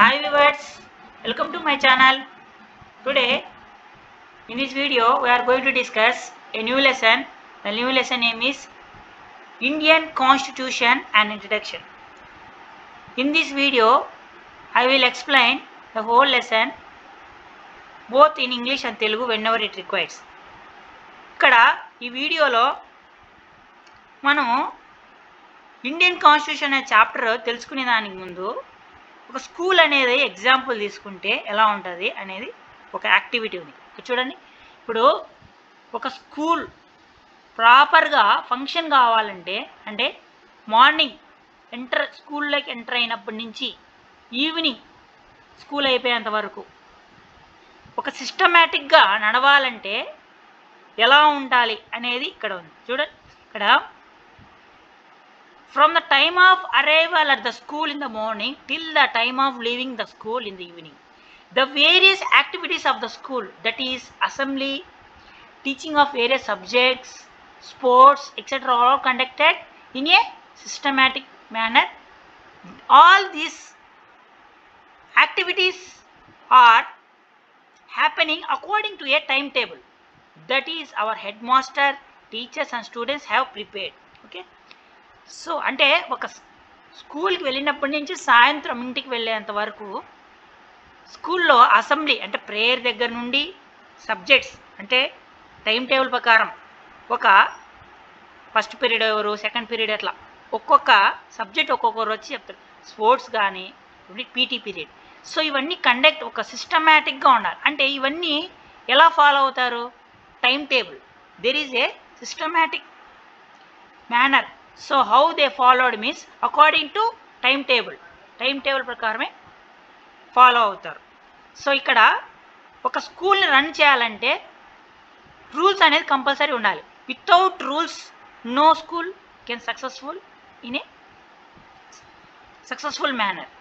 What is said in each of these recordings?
Hi viewers, welcome to my channel. Today in this video we are going to discuss a new lesson. The new lesson name is Indian Constitution and Introduction. In this video I will explain the whole lesson both in English and Telugu whenever it requires. ఇక్కడ ఈ వీడియోలో మనము Indian constitution అనే chapter తెలుసుకునే దానికి ముందు ఒక school అనేది ఎగ్జాంపుల్ తీసుకుంటే ఎలా ఉంటుంది అనేది ఒక యాక్టివిటీ ఉంది. చూడండి, ఇప్పుడు ఒక స్కూల్ ప్రాపర్గా ఫంక్షన్ కావాలంటే అంటే మార్నింగ్ స్కూల్లోకి ఎంటర్ అయినప్పటి నుంచి ఈవినింగ్ స్కూల్ అయిపోయేంత వరకు ఒక సిస్టమేటిక్గా నడవాలంటే ఎలా ఉండాలి అనేది ఇక్కడ ఉంది. చూడండి, ఇక్కడ from the time of arrival at the school in the morning till the time of leaving the school in the evening, the various activities of the school, that is assembly, teaching of various subjects, sports, etc., are all conducted in a systematic manner. All these activities are happening according to a timetable that is our headmaster, teachers and students have prepared. Okay, so అంటే ఒక స్కూల్కి వెళ్ళినప్పటి నుంచి సాయంత్రం ఇంటికి వెళ్ళేంత వరకు స్కూల్లో assembly అంటే ప్రేయర్ దగ్గర నుండి సబ్జెక్ట్స్ అంటే టైం టేబుల్ ప్రకారం ఒక ఫస్ట్ పీరియడ్ ఎవరు, సెకండ్ పీరియడ్ అట్లా ఒక్కొక్క సబ్జెక్ట్ ఒక్కొక్కరు వచ్చి చెప్తారు. స్పోర్ట్స్ కానీ పీటీ పీరియడ్. సో ఇవన్నీ కండక్ట్ ఒక సిస్టమేటిక్గా ఉండాలి. అంటే ఇవన్నీ ఎలా ఫాలో అవుతారు? Time table. There is a systematic manner. So how they followed means according to time table ప్రకారమే ఫాలో అవుతారు. సో ఇక్కడ ఒక స్కూల్ని రన్ చేయాలంటే రూల్స్ అనేది కంపల్సరీ ఉండాలి. Without rules no school can successful in a successful manner.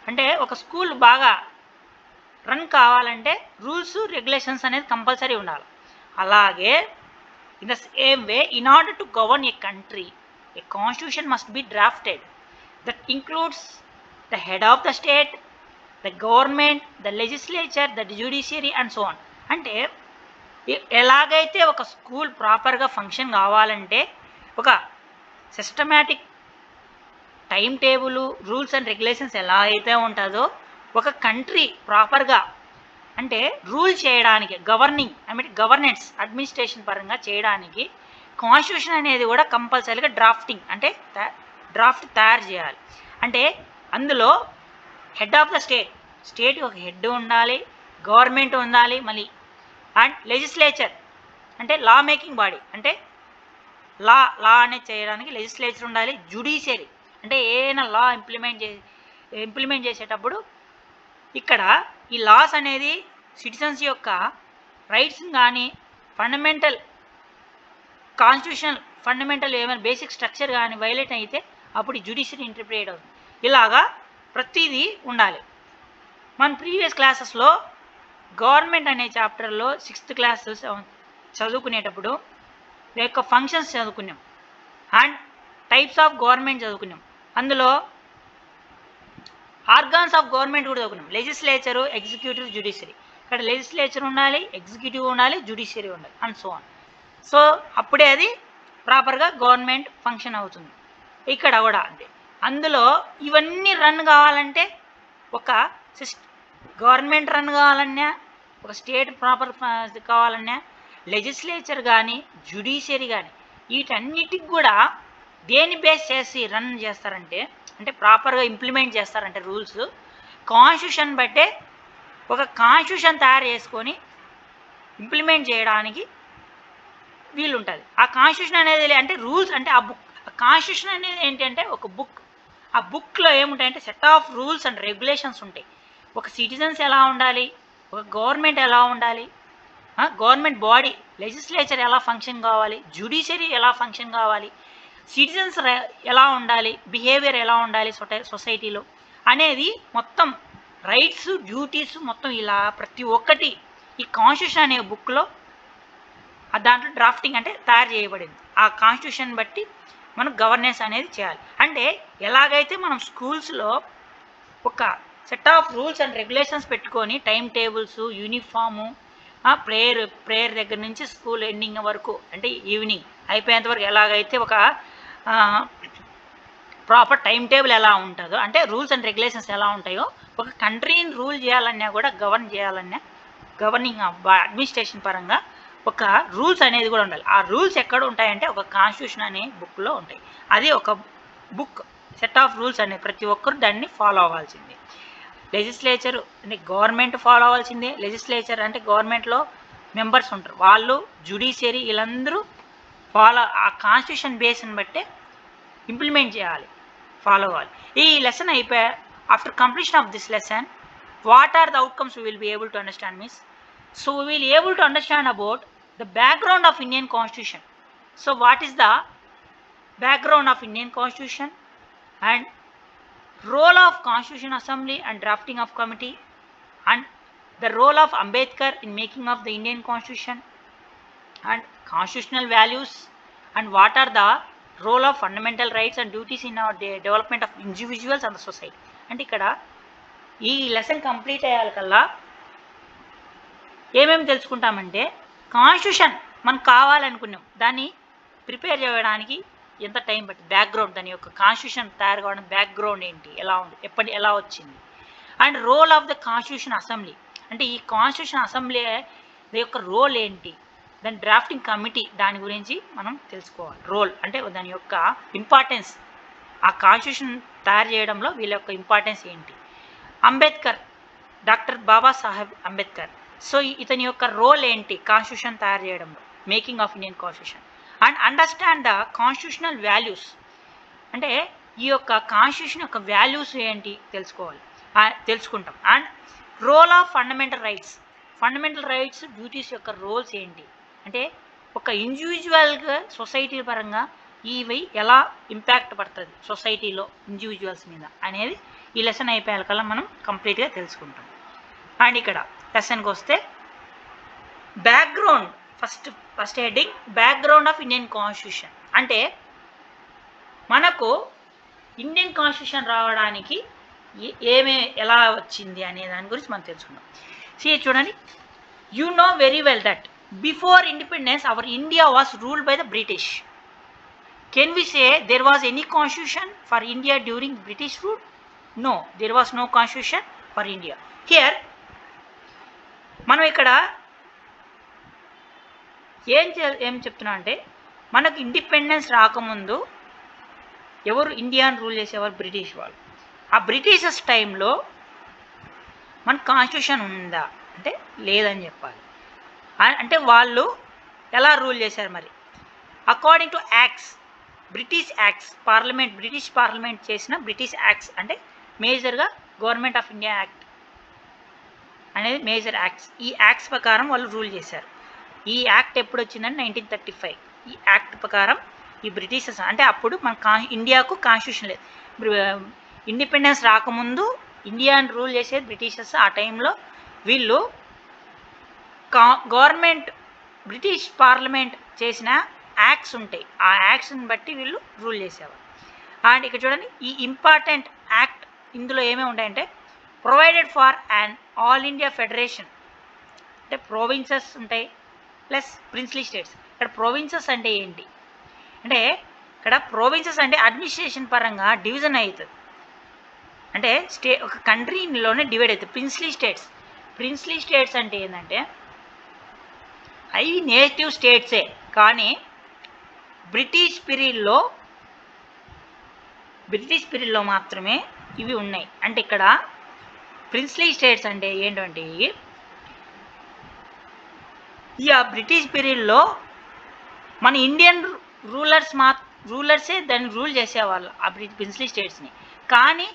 అంటే ఒక స్కూల్ బాగా రన్ కావాలంటే రూల్స్ రెగ్యులేషన్స్ అనేది కంపల్సరీ ఉండాలి. అలాగే in the same way, in order to govern A country, a constitution must be drafted that includes the head of the state, the government, the legislature, the judiciary and so on. అంటే ఎలాగైతే ఒక school ప్రాపర్గా function కావాలంటే ఒక systematic time table, rules and regulations ఎలా అయితే ఉంటుందో ఒక కంట్రీ ప్రాపర్గా అంటే రూల్ చేయడానికి గవర్నెన్స్ అడ్మినిస్ట్రేషన్ పరంగా చేయడానికి కాన్స్టిట్యూషన్ అనేది కూడా కంపల్సరీగా డ్రాఫ్టింగ్ అంటే డ్రాఫ్ట్ తయారు చేయాలి. అంటే అందులో హెడ్ ఆఫ్ ద స్టేట్ ఒక హెడ్ ఉండాలి, గవర్నమెంట్ ఉండాలి, మళ్ళీ అండ్ లెజిస్లేచర్ అంటే లా మేకింగ్ బాడీ అంటే లా అనేది చేయడానికి లెజిస్లేచర్ ఉండాలి, జ్యుడిషియరీ అంటే ఏదైనా లా ఇంప్లిమెంట్ చేసేటప్పుడు ఇక్కడ ఈ లాస్ అనేది సిటిజన్స్ యొక్క రైట్స్ కానీ ఫండమెంటల్ ఏమైనా బేసిక్ స్ట్రక్చర్ కానీ వైలేట్ అయితే అప్పుడు జ్యుడిషియరీ ఇంటర్ప్రిట్ అవుతుంది. ఇలాగా ప్రతిదీ ఉండాలి. మన ప్రీవియస్ క్లాసెస్లో గవర్నమెంట్ అనే చాప్టర్లో 6th క్లాస్ చదువుకునేటప్పుడు యొక్క ఫంక్షన్స్ చదువుకున్నాం అండ్ టైప్స్ ఆఫ్ గవర్నమెంట్ చదువుకున్నాం. అందులో ఆర్గాన్స్ ఆఫ్ గవర్నమెంట్ కూడా చదువుకున్నాం. Legislature, executive, judiciary. ఇక్కడ లెజిస్లేచర్ ఉండాలి, ఎగ్జిక్యూటివ్ ఉండాలి, జ్యుడిషియరీ ఉండాలి అండ్ సో ఆన్. సో అప్పుడే అది ప్రాపర్గా గవర్నమెంట్ ఫంక్షన్ అవుతుంది. ఇక్కడ కూడా అంతే. అందులో ఇవన్నీ రన్ కావాలంటే ఒక గవర్నమెంట్ రన్ కావాలన్నా, ఒక స్టేట్ ప్రాపర్ కావాలన్నా, లెజిస్లేచర్ కానీ జ్యుడిషియరీ కానీ వీటన్నిటికి కూడా దేని బేస్ చేసి రన్ చేస్తారంటే అంటే ప్రాపర్గా ఇంప్లిమెంట్ చేస్తారంటే రూల్స్ కాన్స్టిట్యూషన్ బట్టే ఒక కాన్స్టిట్యూషన్ తయారు చేసుకొని ఇంప్లిమెంట్ చేయడానికి వీలు ఉంటుంది. ఆ కాన్స్టిట్యూషన్ అనేది అంటే రూల్స్ అంటే ఆ కాన్స్టిట్యూషన్ అనేది ఏంటంటే ఒక బుక్. ఆ బుక్లో ఏముంటాయంటే set of rules and regulations ఉంటాయి. ఒక సిటిజన్స్ ఎలా ఉండాలి, ఒక గవర్నమెంట్ ఎలా ఉండాలి, గవర్నమెంట్ బాడీ లెజిస్లేచర్ ఎలా ఫంక్షన్ కావాలి, జ్యుడిషియరీ ఎలా ఫంక్షన్ కావాలి, సిటిజన్స్ ఎలా ఉండాలి, బిహేవియర్ ఎలా ఉండాలి సొసైటీలో అనేది మొత్తం రైట్స్, డ్యూటీస్ మొత్తం ఇలా ప్రతి ఒక్కటి ఈ కాన్స్టిట్యూషన్ అనే బుక్లో దాంట్లో డ్రాఫ్టింగ్ అంటే తయారు చేయబడింది. ఆ కాన్స్టిట్యూషన్ బట్టి మనం గవర్నెన్స్ అనేది చేయాలి. అంటే ఎలాగైతే మనం స్కూల్స్లో ఒక set of rules and regulations పెట్టుకొని టైం టేబుల్స్, యూనిఫాము, ప్రేయర్ దగ్గర నుంచి స్కూల్ ఎండింగ్ వరకు, అంటే ఈవినింగ్ అయిపోయేంత వరకు ఎలాగైతే ఒక ప్రాపర్ టైం టేబుల్ ఎలా ఉంటుందో, అంటే రూల్స్ అండ్ రెగ్యులేషన్స్ ఎలా ఉంటాయో, ఒక కంట్రీని రూల్ చేయాలన్నా కూడా గవర్న్ చేయాలన్నా, గవర్నింగ్ అడ్మినిస్ట్రేషన్ పరంగా ఒక రూల్స్ అనేది కూడా ఉండాలి. ఆ రూల్స్ ఎక్కడ ఉంటాయంటే ఒక కాన్స్టిట్యూషన్ అనే బుక్లో ఉంటాయి. అది ఒక బుక్ సెట్ ఆఫ్ రూల్స్ అనే ప్రతి ఒక్కరు దాన్ని ఫాలో అవ్వాల్సిందే. లెజిస్లేచర్ అంటే గవర్నమెంట్ ఫాలో అవ్వాల్సిందే. లెజిస్లేచర్ అంటే గవర్నమెంట్లో మెంబర్స్ ఉంటారు, వాళ్ళు, జ్యుడిషియరీ, వీళ్ళందరూ ఆ కాన్స్టిట్యూషన్ బేస్ని బట్టే ఇంప్లిమెంట్ చేయాలి, ఫాలో అవ్వాలి. ఈ లెసన్ అయిపోయా after completion of this lesson, what are the outcomes we will be able to understand means, so we will able to understand about the background of Indian Constitution. So what is the background of Indian Constitution and role of Constitution Assembly and drafting of committee, and the role of Ambedkar in making of the Indian Constitution, and constitutional values, and what are the role of fundamental rights and duties in our development of individuals and the society. అంటే ఇక్కడ ఈ lesson complete అయ్యాకల్లా ఏమేమి తెలుసుకుంటామంటే, constitution మనకు కావాలనుకున్నాం, దాన్ని prepare చేయడానికి ఎంత time పట్టింది, background, దాని యొక్క కాన్స్టిట్యూషన్ తయారు కావడం బ్యాక్గ్రౌండ్ ఏంటి, ఎలా ఉంది, ఎలా వచ్చింది, and role of the constitution assembly, అంటే ఈ కాన్స్టిట్యూషన్ అసెంబ్లీ యొక్క రోల్ ఏంటి, దాని డ్రాఫ్టింగ్ కమిటీ, దాని గురించి మనం తెలుసుకోవాలి. రోల్ అంటే దాని యొక్క ఇంపార్టెన్స్, ఆ కాన్స్టిట్యూషన్ తయారు చేయడంలో వీళ్ళ యొక్క ఇంపార్టెన్స్ ఏంటి. అంబేద్కర్, డాక్టర్ బాబాసాహెబ్ అంబేద్కర్, సో ఇతని యొక్క రోల్ ఏంటి కాన్స్టిట్యూషన్ తయారు చేయడంలో, making of Indian constitution, and understand the constitutional values, అంటే ఈ యొక్క కాన్స్టిట్యూషన్ యొక్క వాల్యూస్ ఏంటి తెలుసుకుంటాం. And role of fundamental rights duties యొక్క రోల్స్ ఏంటి, అంటే ఒక ఇండివిజువల్గా సొసైటీ పరంగా ఇవి ఎలా ఇంపాక్ట్ పడుతుంది సొసైటీలో ఇండివిజువల్స్ మీద అనేది ఈ లెసన్ అయిపోయాకల్లా మనం కంప్లీట్గా తెలుసుకుంటాం. అండ్ ఇక్కడ లెసన్కి వస్తే, background, first heading background of Indian constitution, అంటే మనకు ఇండియన్ కాన్స్టిట్యూషన్ రావడానికి ఎలా వచ్చింది అనే దాని గురించి మనం తెలుసుకుందాం. చూడండి, you know very well that before independence our India was ruled by the British. Can we say there was any constitution for India during British rule? No, there was no constitution for India. Here మనం ఇక్కడ ఏం చెప్తున్నా అంటే, మనకు independence రాకముందు ఎవరు ఇండియాను rule చేసేవారు? బ్రిటిష్ వాళ్ళు. ఆ బ్రిటిషర్స్ టైంలో మన కాన్స్టిట్యూషన్ ఉందా అంటే లేదని చెప్పాలి. అంటే వాళ్ళు ఎలా రూల్ చేశారు మరి? According to acts, British acts, British parliament చేసిన బ్రిటిష్ యాక్ట్స్, అంటే మేజర్గా గవర్నమెంట్ ఆఫ్ ఇండియా యాక్ట్ అనేది మేజర్ యాక్ట్స్. ఈ యాక్ట్స్ ప్రకారం వాళ్ళు రూల్ చేశారు. ఈ యాక్ట్ ఎప్పుడు వచ్చిందంటే 1935. ఈ యాక్ట్ ప్రకారం ఈ బ్రిటిషర్స్, అంటే అప్పుడు మన ఇండియాకు కాన్స్టిట్యూషన్ లేదు. ఇండిపెండెన్స్ రాకముందు ఇండియాని రూల్ చేసేది బ్రిటిషర్స్. ఆ టైంలో వీళ్ళు గవర్నమెంట్, బ్రిటిష్ పార్లమెంట్ చేసిన యాక్ట్స్ ఉంటాయి, ఆ యాక్ట్స్ని బట్టి వీళ్ళు రూల్ చేసేవారు. అండ్ ఇక్కడ చూడండి, ఈ ఇంపార్టెంట్ యాక్ట్ ఇందులో ఏమేమి ఉంటాయంటే, provided for and all India federation, అంటే ప్రొవిన్సెస్ ఉంటాయి ప్లస్ ప్రిన్స్లీ స్టేట్స్. ఇక్కడ ప్రొవిన్సెస్ అంటే ఏంటి అంటే, ఇక్కడ ప్రొవిన్సెస్ అంటే అడ్మినిస్ట్రేషన్ పరంగా డివిజన్ అవుతుంది, అంటే ఒక కంట్రీలోనే డివైడ్ అవుతుంది. ప్రిన్స్లీ స్టేట్స్ అంటే ఏంటంటే అవి నేటివ్ స్టేట్సే, కానీ బ్రిటిష్ పీరియడ్లో మాత్రమే ఇవి ఉన్నాయి. అంటే ఇక్కడ ప్రిన్స్లీ స్టేట్స్ అంటే ఏంటంటే, ఈ బ్రిటిష్ పీరియడ్లో మన ఇండియన్ రూలర్సే దాన్ని రూల్ చేసేవాళ్ళు ఆ ప్రిన్స్లీ స్టేట్స్ని, కానీ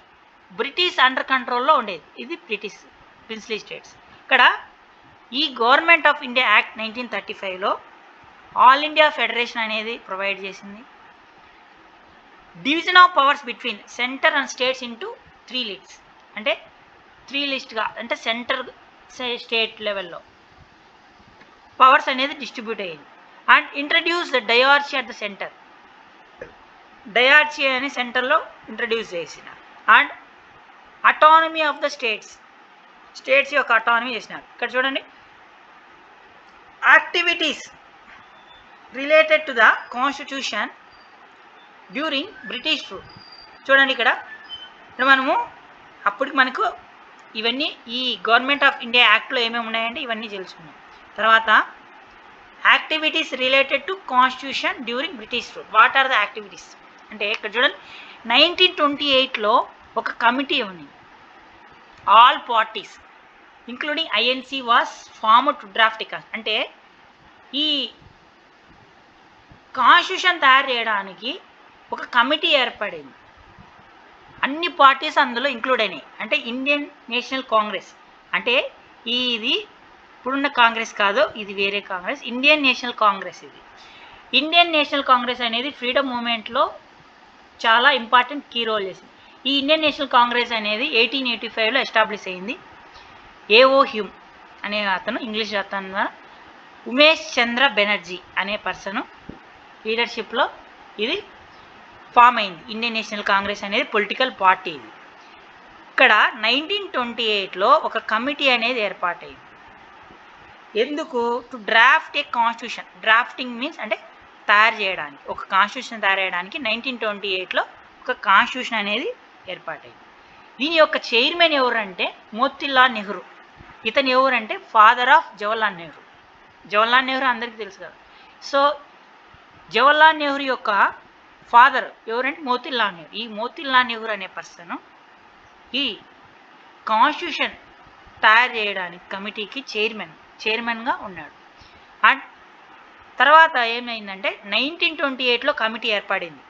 బ్రిటిష్ అండర్ కంట్రోల్లో ఉండేది. ఇది ప్రిన్స్లీ స్టేట్స్. ఇక్కడ ఈ గవర్నమెంట్ ఆఫ్ ఇండియా యాక్ట్ 1935లో ఆల్ ఇండియా ఫెడరేషన్ అనేది ప్రొవైడ్ చేసింది. Division of powers between centre and states into 3 lists, అంటే 3 లిస్ట్గా, అంటే సెంటర్ స్టేట్ లెవెల్లో పవర్స్ అనేది డిస్ట్రిబ్యూట్ అయ్యింది. And introduce the diarchy at the centre, diarchy అనే సెంటర్లో ఇంట్రడ్యూస్ చేసిన. And autonomy of the states యొక్క అటానమీ చేసినారు. ఇక్కడ చూడండి, activities related to the constitution during British rule. చూడండి ఇక్కడ మనము అప్పటికి మనకు ఇవన్నీ ఈ గవర్నమెంట్ ఆఫ్ ఇండియా యాక్ట్లో ఏమేమి ఉన్నాయంటే ఇవన్నీ తెలుసుకున్నాం. తర్వాత activities related to constitution during British rule. What are the activities అంటే ఇక్కడ చూడండి, 1928లో ఒక కమిటీ ఉంది. All parties including INC was form to draft అంటే ఈ కాన్స్టిట్యూషన్ తయారు చేయడానికి ఒక కమిటీ ఏర్పడింది. అన్ని పార్టీస్ అందులో ఇంక్లూడ్ అయినాయి. అంటే ఇండియన్ నేషనల్ కాంగ్రెస్ అంటే ఇది ఇప్పుడున్న కాంగ్రెస్ కాదు, ఇది వేరే కాంగ్రెస్, ఇండియన్ నేషనల్ కాంగ్రెస్. ఇది ఇండియన్ నేషనల్ కాంగ్రెస్ అనేది ఫ్రీడమ్ మూమెంట్లో చాలా ఇంపార్టెంట్ కీ రోల్ చేసింది. ఈ ఇండియన్ నేషనల్ కాంగ్రెస్ అనేది 1885లో ఎస్టాబ్లిష్ అయింది. ఏఓ హ్యూమ్ అనే అతను, ఇంగ్లీష్ అతను, ఉమేష్ చంద్ర బెనర్జీ అనే పర్సన్ లీడర్షిప్లో ఇది ఫామ్ అయింది. ఇండియన్ నేషనల్ కాంగ్రెస్ అనేది పొలిటికల్ పార్టీ. ఇది ఇక్కడ 1928లో ఒక కమిటీ అనేది ఏర్పాటైంది. ఎందుకు? To draft A constitution. Drafting means అంటే తయారు చేయడానికి, ఒక కాన్స్టిట్యూషన్ తయారు చేయడానికి 1928లో ఒక కాన్స్టిట్యూషన్ అనేది ఏర్పాటైంది. దీని యొక్క చైర్మన్ ఎవరంటే మోతీలాల్ నెహ్రూ. ఇతను ఎవరంటే ఫాదర్ ఆఫ్ జవహర్లాల్ నెహ్రూ. జవహర్లాల్ నెహ్రూ అందరికీ తెలుసు కదా. సో జవహర్లాల్ నెహ్రూ యొక్క ఫాదర్ ఎవరంటే మోతీలాల్ నెహ్రూ. ఈ మోతీలాల్ నెహ్రూ అనే పర్సన్ ఈ కాన్స్టిట్యూషన్ తయారు చేయడానికి కమిటీకి చైర్మన్గా ఉన్నాడు. అండ్ తర్వాత ఏమైందంటే 1928లో కమిటీ ఏర్పడింది,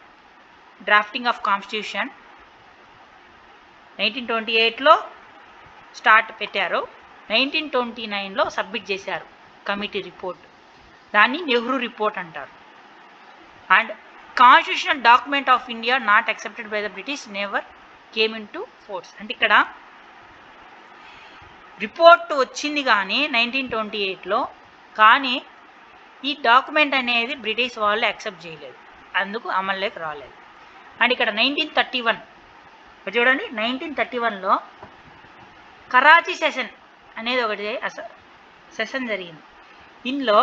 డ్రాఫ్టింగ్ ఆఫ్ కాన్స్టిట్యూషన్. 1928లో స్టార్ట్ పెట్టారు. 1929లో సబ్మిట్ చేశారు కమిటీ రిపోర్ట్. దాన్ని నెహ్రూ రిపోర్ట్ అంటారు. And constitutional document of India not accepted by the British never came in to force. అంటే ఇక్కడ రిపోర్ట్ వచ్చింది కానీ 1928లో, కానీ ఈ డాక్యుమెంట్ అనేది బ్రిటిష్ వాళ్ళు యాక్సెప్ట్ చేయలేదు, అందుకు అమల్లోకి రాలేదు. అండ్ ఇక్కడ 1931 చూడండి, 1931లో కరాచీ సెషన్ అనేది ఒకటి సెషన్ జరిగింది. ఇందులో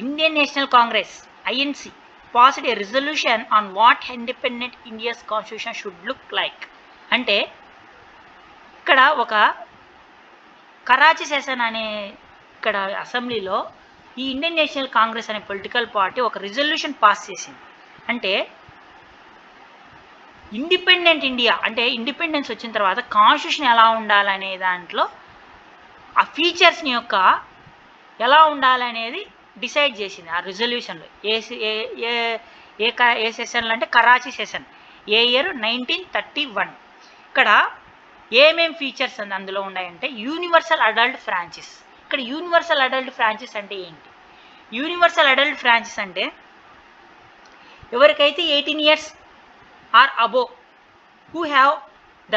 Indian National Congress INC passed a resolution on what independent India's constitution should look like. అంటే ఇక్కడ ఒక కరాచీ సెషన్ అనే ఇక్కడ అసెంబ్లీలో ఈ ఇండియన్ నేషనల్ కాంగ్రెస్ అనే పొలిటికల్ పార్టీ ఒక రిజల్యూషన్ పాస్ చేసింది. అంటే ఇండిపెండెంట్ ఇండియా అంటే ఇండిపెండెన్స్ వచ్చిన తర్వాత కాన్స్టిట్యూషన్ ఎలా ఉండాలనే దాంట్లో ఆ ఫీచర్స్ని యొక్క ఎలా ఉండాలనేది డిసైడ్ చేసింది ఆ రిజల్యూషన్లో. ఏ సెషన్లో అంటే కరాచీ సెషన్. ఏ ఇయర్? 1931. ఇక్కడ ఏమేం ఫీచర్స్ అందులో ఉన్నాయంటే యూనివర్సల్ అడల్ట్ ఫ్రాంచైజ్. ఇక్కడ యూనివర్సల్ అడల్ట్ ఫ్రాంచైజ్ అంటే ఏంటి? యూనివర్సల్ అడల్ట్ ఫ్రాంచైజ్ అంటే ఎవరికైతే 18 years or above, who have the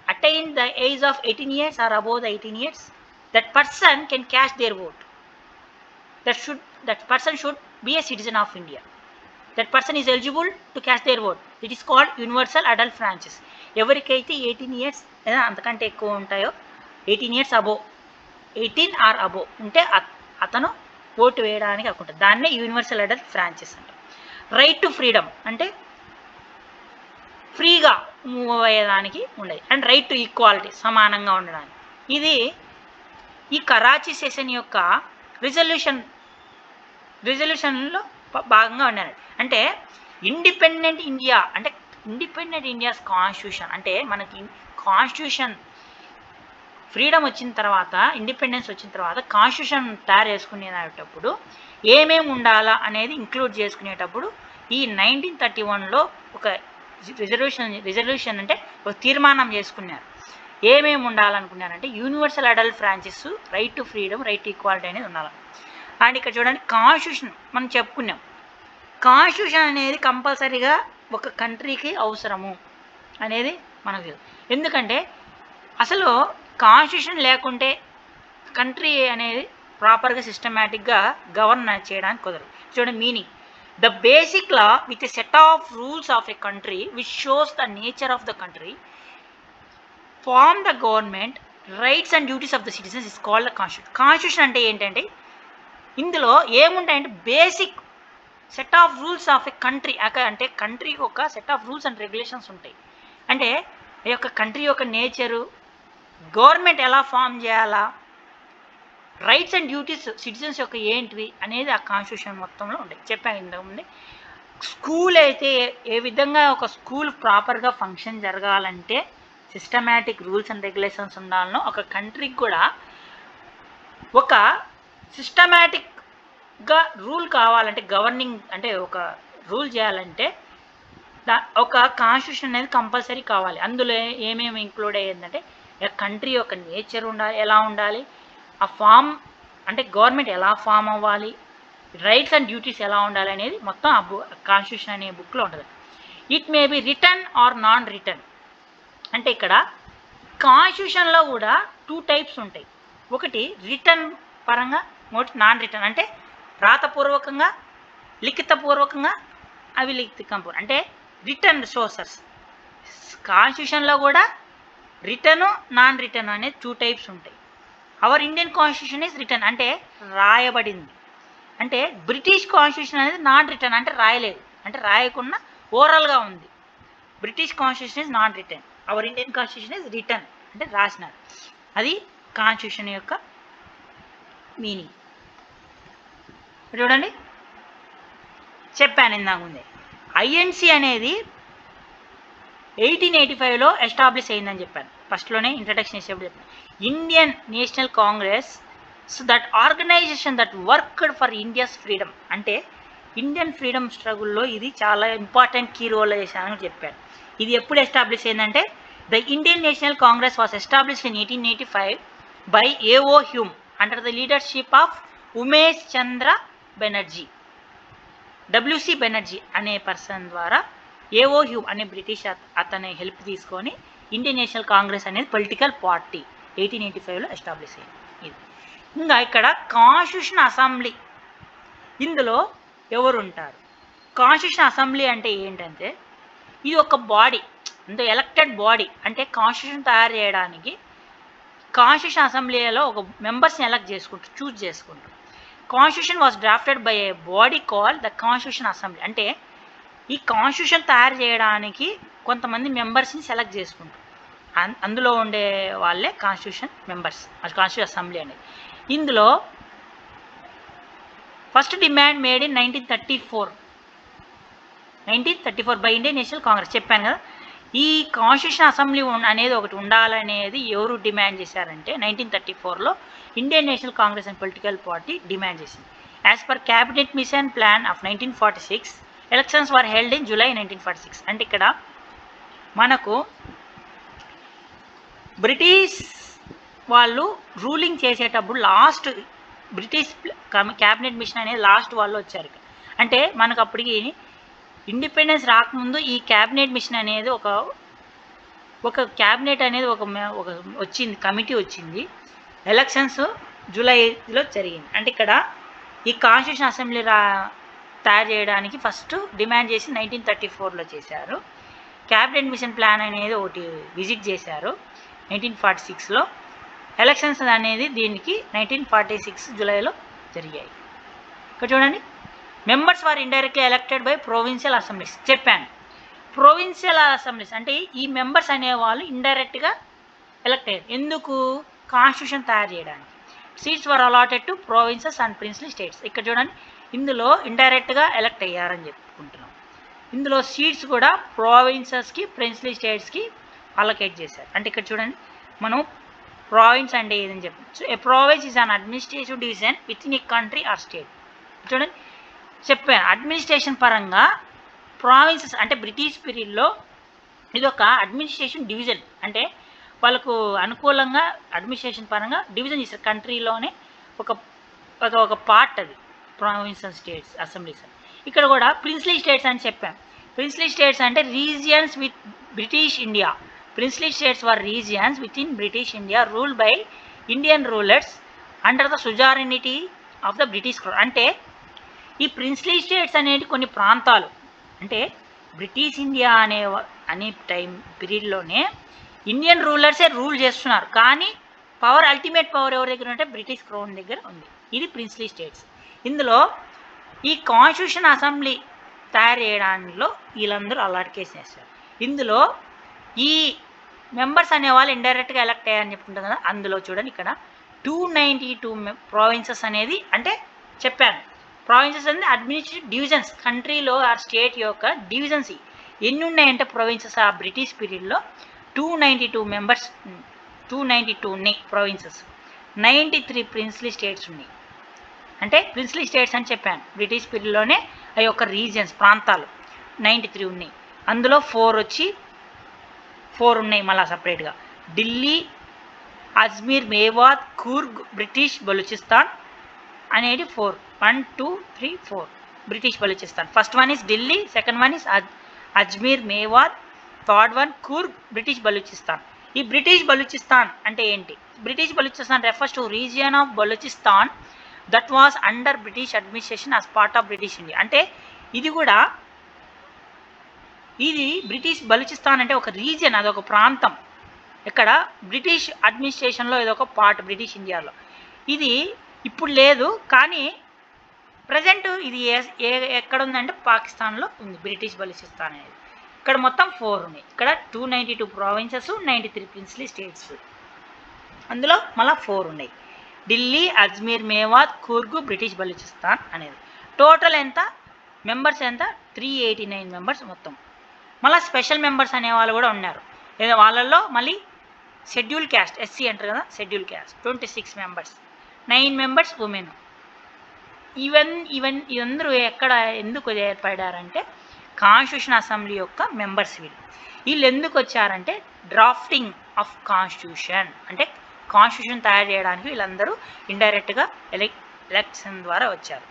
attain the age of 18 years or above the 18 years, that person can cast their vote. That person should be a citizen of India. That person is eligible to cast their vote. It is called universal adult franchise. ఎవరికైతే 18 years లేదా అంతకంటే ఎక్కువ ఉంటాయో, 18 years above, 18 are above ఉంటే అతను vote వేయడానికి అనుకుంటారు. దాన్నే యూనివర్సల్ అడల్ట్ ఫ్రాంచైజ్ అంటారు. రైట్ టు ఫ్రీడమ్ అంటే ఫ్రీగా మూవ్ అయ్యేదానికి ఉండేది. అండ్ రైట్ టు ఈక్వాలిటీ సమానంగా ఉండడానికి. ఇది ఈ కరాచీ సెషన్ యొక్క రిజల్యూషన్లో భాగంగా ఉన్నారు. అంటే ఇండిపెండెంట్ ఇండియా అంటే ఇండిపెండెంట్ ఇండియాస్ కాన్స్టిట్యూషన్ అంటే మనకి కాన్స్టిట్యూషన్ ఫ్రీడమ్ వచ్చిన తర్వాత, ఇండిపెండెన్స్ వచ్చిన తర్వాత కాన్స్టిట్యూషన్ తయారు చేసుకునేటప్పుడు ఏమేమి ఉండాలా అనేది ఇంక్లూడ్ చేసుకునేటప్పుడు ఈ 1931లో ఒక రిజల్యూషన్ అంటే ఒక తీర్మానం చేసుకున్నారు. ఏమేమి ఉండాలనుకున్నారంటే universal adult franchise, right to freedom, right to equality అనేది ఉండాలి. అండ్ ఇక్కడ చూడండి, కాన్స్టిట్యూషన్ మనం చెప్పుకున్నాం. కాన్స్టిట్యూషన్ అనేది కంపల్సరీగా ఒక కంట్రీకి అవసరము అనేది మనకు తెలుసు. ఎందుకంటే అసలు కాన్స్టిట్యూషన్ లేకుంటే కంట్రీ అనేది ప్రాపర్గా సిస్టమేటిక్గా గవర్న్ చేయడానికి కుదరదు. చూడండి meaning, the basic law with a set of rules of a country which shows the nature of the country form the government rights and duties of the citizens is called the constitution. Constitution అంటే ఏంటంటే ఇందులో ఏముంటాయంటే basic set of rules of a country. అంటే కంట్రీకి ఒక set of rules and regulations ఉంటాయి. అంటే ఈ యొక్క కంట్రీ యొక్క నేచరు, గవర్నమెంట్ ఎలా ఫామ్ చేయాలా, రైట్స్ అండ్ డ్యూటీస్ సిటిజన్స్ యొక్క ఏంటివి అనేది ఆ కాన్స్టిట్యూషన్ మొత్తంలో ఉంటాయి. చెప్పాను ఇంతకుముందే. స్కూల్ అయితే ఏ విధంగా ఒక స్కూల్ ప్రాపర్గా ఫంక్షన్ జరగాలంటే సిస్టమేటిక్ రూల్స్ అండ్ రెగ్యులేషన్స్ ఉండాలనో ఒక కంట్రీకి కూడా ఒక సిస్టమేటిక్గా రూల్ కావాలంటే, గవర్నింగ్ అంటే ఒక రూల్ చేయాలంటే ఒక కాన్స్టిట్యూషన్ అనేది కంపల్సరీ కావాలి. అందులో ఏమేమి ఇంక్లూడ్ అయ్యేందంటే కంట్రీ యొక్క నేచర్ ఉండాలి, ఎలా ఉండాలి, ఆ ఫామ్ అంటే గవర్నమెంట్ ఎలా ఫామ్ అవ్వాలి, రైట్స్ అండ్ డ్యూటీస్ ఎలా ఉండాలి అనేది మొత్తం ఆ కాన్స్టిట్యూషన్ అనే బుక్లో ఉంటుంది. It may be written or non written. అంటే ఇక్కడ కాన్స్టిట్యూషన్లో కూడా 2 టైప్స్ ఉంటాయి. ఒకటి రిటర్న్ పరంగా, ఒకటి నాన్ రిటర్న్. అంటే రాతపూర్వకంగా, లిఖితపూర్వకంగా, అవిలిఖితపూర్వకంగా. అంటే రిటర్న్ సోర్సెస్ కాన్స్టిట్యూషన్లో కూడా రిటర్ను, నాన్ రిటర్న్ అనేది 2 టైప్స్ ఉంటాయి. Our Indian constitution is return, అంటే రాయబడింది. అంటే బ్రిటిష్ కాన్స్టిట్యూషన్ అనేది నాన్ రిటర్న్, అంటే రాయలేదు, అంటే రాయకుండా ఓరల్గా ఉంది. British constitution is non return. Our Indian constitution is return, అంటే రాసినారు. అది కాన్స్టిట్యూషన్ యొక్క మీనింగ్. చూడండి, చెప్పాను ఇందాక ముందే. ఐఎన్సి అనేది 1885లో ఎస్టాబ్లిష్ అయిందని చెప్పాను. ఫస్ట్లోనే ఇంట్రడక్షన్ చేసేప్పుడు చెప్పాను. Indian National Congress that organization that worked for India's freedom. అంటే ఇండియన్ ఫ్రీడమ్ స్ట్రగుల్లో ఇది చాలా ఇంపార్టెంట్ కీ రోల్ చేశానని చెప్పాను. ఇది ఎప్పుడు ఎస్టాబ్లిష్ అయిందంటే the Indian National Congress was established in 1885 by AO Hume under the leadership of Umesh Chandra Banerjee. WC Banerjee అనే పర్సన్ ద్వారా ఏఓ హ్యూమ్ అనే బ్రిటిష్ అతని హెల్ప్ తీసుకొని ఇండియన్ నేషనల్ కాంగ్రెస్ అనేది పొలిటికల్ పార్టీ 1885లో ఎస్టాబ్లిష్ అయింది. ఇది ఇంకా ఇక్కడ కాన్స్టిట్యూషన్ అసెంబ్లీ, ఇందులో ఎవరు ఉంటారు? కాన్స్టిట్యూషన్ అసెంబ్లీ అంటే ఏంటంటే ఇది ఒక బాడీ, అంటే ఎలక్టెడ్ బాడీ. అంటే కాన్స్టిట్యూషన్ తయారు చేయడానికి కాన్స్టిట్యూషన్ అసెంబ్లీలో ఒక మెంబర్స్ని ఎలక్ట్ చేసుకుంటారు, చూజ్ చేసుకుంటారు. Constitution was drafted by A body call the constitution assembly. అంటే ఈ కాన్స్టిట్యూషన్ తయారు చేయడానికి కొంతమంది మెంబర్స్ని సెలెక్ట్ చేసుకుంటారు. అందులో ఉండే వాళ్ళే కాన్స్టిట్యూషన్ మెంబర్స్, కాన్స్టిట్యూషన్ అసెంబ్లీ అనేది. ఇందులో first demand made in 1934 by Indian National Congress. చెప్పాను కదా, ఈ కాన్స్టిట్యూషన్ అసెంబ్లీ అనేది ఒకటి ఉండాలనేది ఎవరు డిమాండ్ చేశారంటే 1934లో Indian National Congress and political party demand చేసింది. As per cabinet mission plan of 1946 elections were held in July 1946. అంటే ఇక్కడ మనకు బ్రిటిష్ వాళ్ళు రూలింగ్ చేసేటప్పుడు లాస్ట్ బ్రిటిష్ క్యాబినెట్ మిషన్ అనేది లాస్ట్ వాళ్ళు వచ్చారు. అంటే మనకు అప్పటికి ఇండిపెండెన్స్ రాకముందు ఈ క్యాబినెట్ మిషన్ అనేది ఒక క్యాబినెట్ అనేది ఒక వచ్చింది, కమిటీ వచ్చింది. ఎలక్షన్స్ జూలైలో జరిగింది. అంటే ఇక్కడ ఈ కాన్స్టిట్యూషన్ అసెంబ్లీ తయారు చేయడానికి ఫస్ట్ డిమాండ్ చేసి 1934లో చేశారు. క్యాబినెట్ మిషన్ ప్లాన్ అనేది ఒకటి విజిట్ చేశారు 1946లో. ఎలక్షన్స్ అనేది దీనికి 1946 జూలైలో జరిగాయి. ఇక్కడ చూడండి, members were indirectly elected by provincial assemblies. చెప్పాను, ప్రొవిన్షియల్ అసెంబ్లీస్ అంటే ఈ మెంబర్స్ అనేవాళ్ళు ఇండైరెక్ట్గా ఎలక్ట్ అయ్యారు. ఎందుకు? కాన్స్టిట్యూషన్ తయారు చేయడానికి. Seats were allotted to provinces and princely states. ఇక్కడ చూడండి, ఇందులో ఇండైరెక్ట్గా ఎలక్ట్ అయ్యారని చెప్పుకుంటున్నాం. ఇందులో సీట్స్ కూడా ప్రావిన్సెస్కి, ప్రిన్స్లీ స్టేట్స్కి అలొకేట్ చేశారు. అంటే ఇక్కడ చూడండి, మనం ప్రావిన్స్ అంటే ఏదని చెప్పచ్చు. A province is an administrative division within a country or state. చూడండి, చెప్పాను అడ్మినిస్ట్రేషన్ పరంగా ప్రావిన్సెస్ అంటే బ్రిటిష్ పీరియడ్లో ఇది ఒక అడ్మినిస్ట్రేషన్ డివిజన్. అంటే వాళ్ళకు అనుకూలంగా అడ్మినిస్ట్రేషన్ పరంగా డివిజన్ చేశారు. కంట్రీలోనే ఒక పార్ట్ అది ప్రావిన్స్ అండ్ స్టేట్స్ అసెంబ్లీస్. ఇక్కడ కూడా ప్రిన్స్లీ స్టేట్స్ అని చెప్పాం. ప్రిన్స్లీ స్టేట్స్ అంటే regions with British India. Princely states were regions within British India ruled by Indian rulers under the suzerainty of the British crown. అంటే ఈ princely states అనేవి కొన్ని ప్రాంతాలు, అంటే బ్రిటిష్ ఇండియా అనే టైం పీరియడ్లోనే ఇండియన్ రూలర్సే రూల్ చేస్తున్నారు, కానీ పవర్ అల్టిమేట్ పవర్ ఎవరి దగ్గర ఉంటే బ్రిటిష్ క్రౌన్ దగ్గర ఉంది. ఇది ప్రిన్స్లీ స్టేట్స్. ఇందులో ఈ కాన్స్టిట్యూషన్ అసెంబ్లీ తయారు చేయడంలో వీళ్ళందరూ అలాట్ కేసు వేస్తారు. ఇందులో ఈ మెంబర్స్ అనేవాళ్ళు ఇండైరెక్ట్గా ఎలక్ట్ అయ్యారని చెప్పుకుంటాం కదా, అందులో చూడండి ఇక్కడ 292 ప్రావిన్సెస్ అనేది, అంటే చెప్పాను ప్రావిన్సెస్ అనేది అడ్మినిస్ట్రేటివ్ డివిజన్స్, కంట్రీలో ఆ స్టేట్ యొక్క డివిజన్స్ ఎన్ని ఉన్నాయంటే ప్రావిన్సెస్ ఆ బ్రిటిష్ పీరియడ్లో 292 ఉన్నాయి ప్రావిన్సెస్. 93 ప్రిన్స్లీ స్టేట్స్ ఉన్నాయి. అంటే ప్రిన్స్లీ స్టేట్స్ అని చెప్పాను, బ్రిటిష్ పీరియడ్లోనే ఆ యొక్క రీజియన్స్ ప్రాంతాలు 93 ఉన్నాయి. అందులో 4 ఉన్నాయి మళ్ళీ సపరేట్గా. ఢిల్లీ, అజ్మీర్, మేవాత్, కూర్గ్, బ్రిటిష్ బలూచిస్తాన్ అనేది 4. 1 2 3 4 British Balochistan. First one is Delhi, second one is Ajmer, Mewat, third one Coorg, British Balochistan. ఈ బ్రిటిష్ బలూచిస్తాన్ అంటే ఏంటి? British Balochistan refers to region of Balochistan that was under British administration as part of British India. అంటే ఇది బ్రిటిష్ బలూచిస్తాన్ అంటే ఒక రీజియన్, అదొక ప్రాంతం. ఇక్కడ బ్రిటిష్ అడ్మినిస్ట్రేషన్లో ఇదొక పార్ట్ బ్రిటిష్ ఇండియాలో. ఇది ఇప్పుడు లేదు, కానీ ప్రజెంట్ ఇది ఎక్కడ ఉందంటే పాకిస్తాన్లో ఉంది బ్రిటిష్ బలూచిస్తాన్ అనేది. ఇక్కడ మొత్తం 4 ఉన్నాయి. ఇక్కడ 292 ప్రావిన్సెస్, 93 ప్రిన్స్లీ స్టేట్స్. అందులో మళ్ళీ 4 ఉన్నాయి. ఢిల్లీ, అజ్మీర్, మేవాత్, కూర్గు, బ్రిటిష్ బలూచిస్తాన్ అనేది. టోటల్ ఎంత మెంబర్స్ ఎంత? 389 మెంబర్స్ మొత్తం. మళ్ళీ స్పెషల్ మెంబర్స్ అనేవాళ్ళు కూడా ఉన్నారు. వాళ్ళల్లో మళ్ళీ షెడ్యూల్ క్యాస్ట్, ఎస్సీ అంటారు కదా, schedule caste 26 members, 9 members women. ఇవందరూ ఎందుకు ఏర్పడారంటే కాన్స్టిట్యూషన్ అసెంబ్లీ యొక్క మెంబర్స్. వీళ్ళు ఎందుకు వచ్చారంటే డ్రాఫ్టింగ్ ఆఫ్ కాన్స్టిట్యూషన్, అంటే కాన్స్టిట్యూషన్ తయారు చేయడానికి వీళ్ళందరూ ఇండైరెక్ట్గా ఎలక్షన్ ద్వారా వచ్చారు.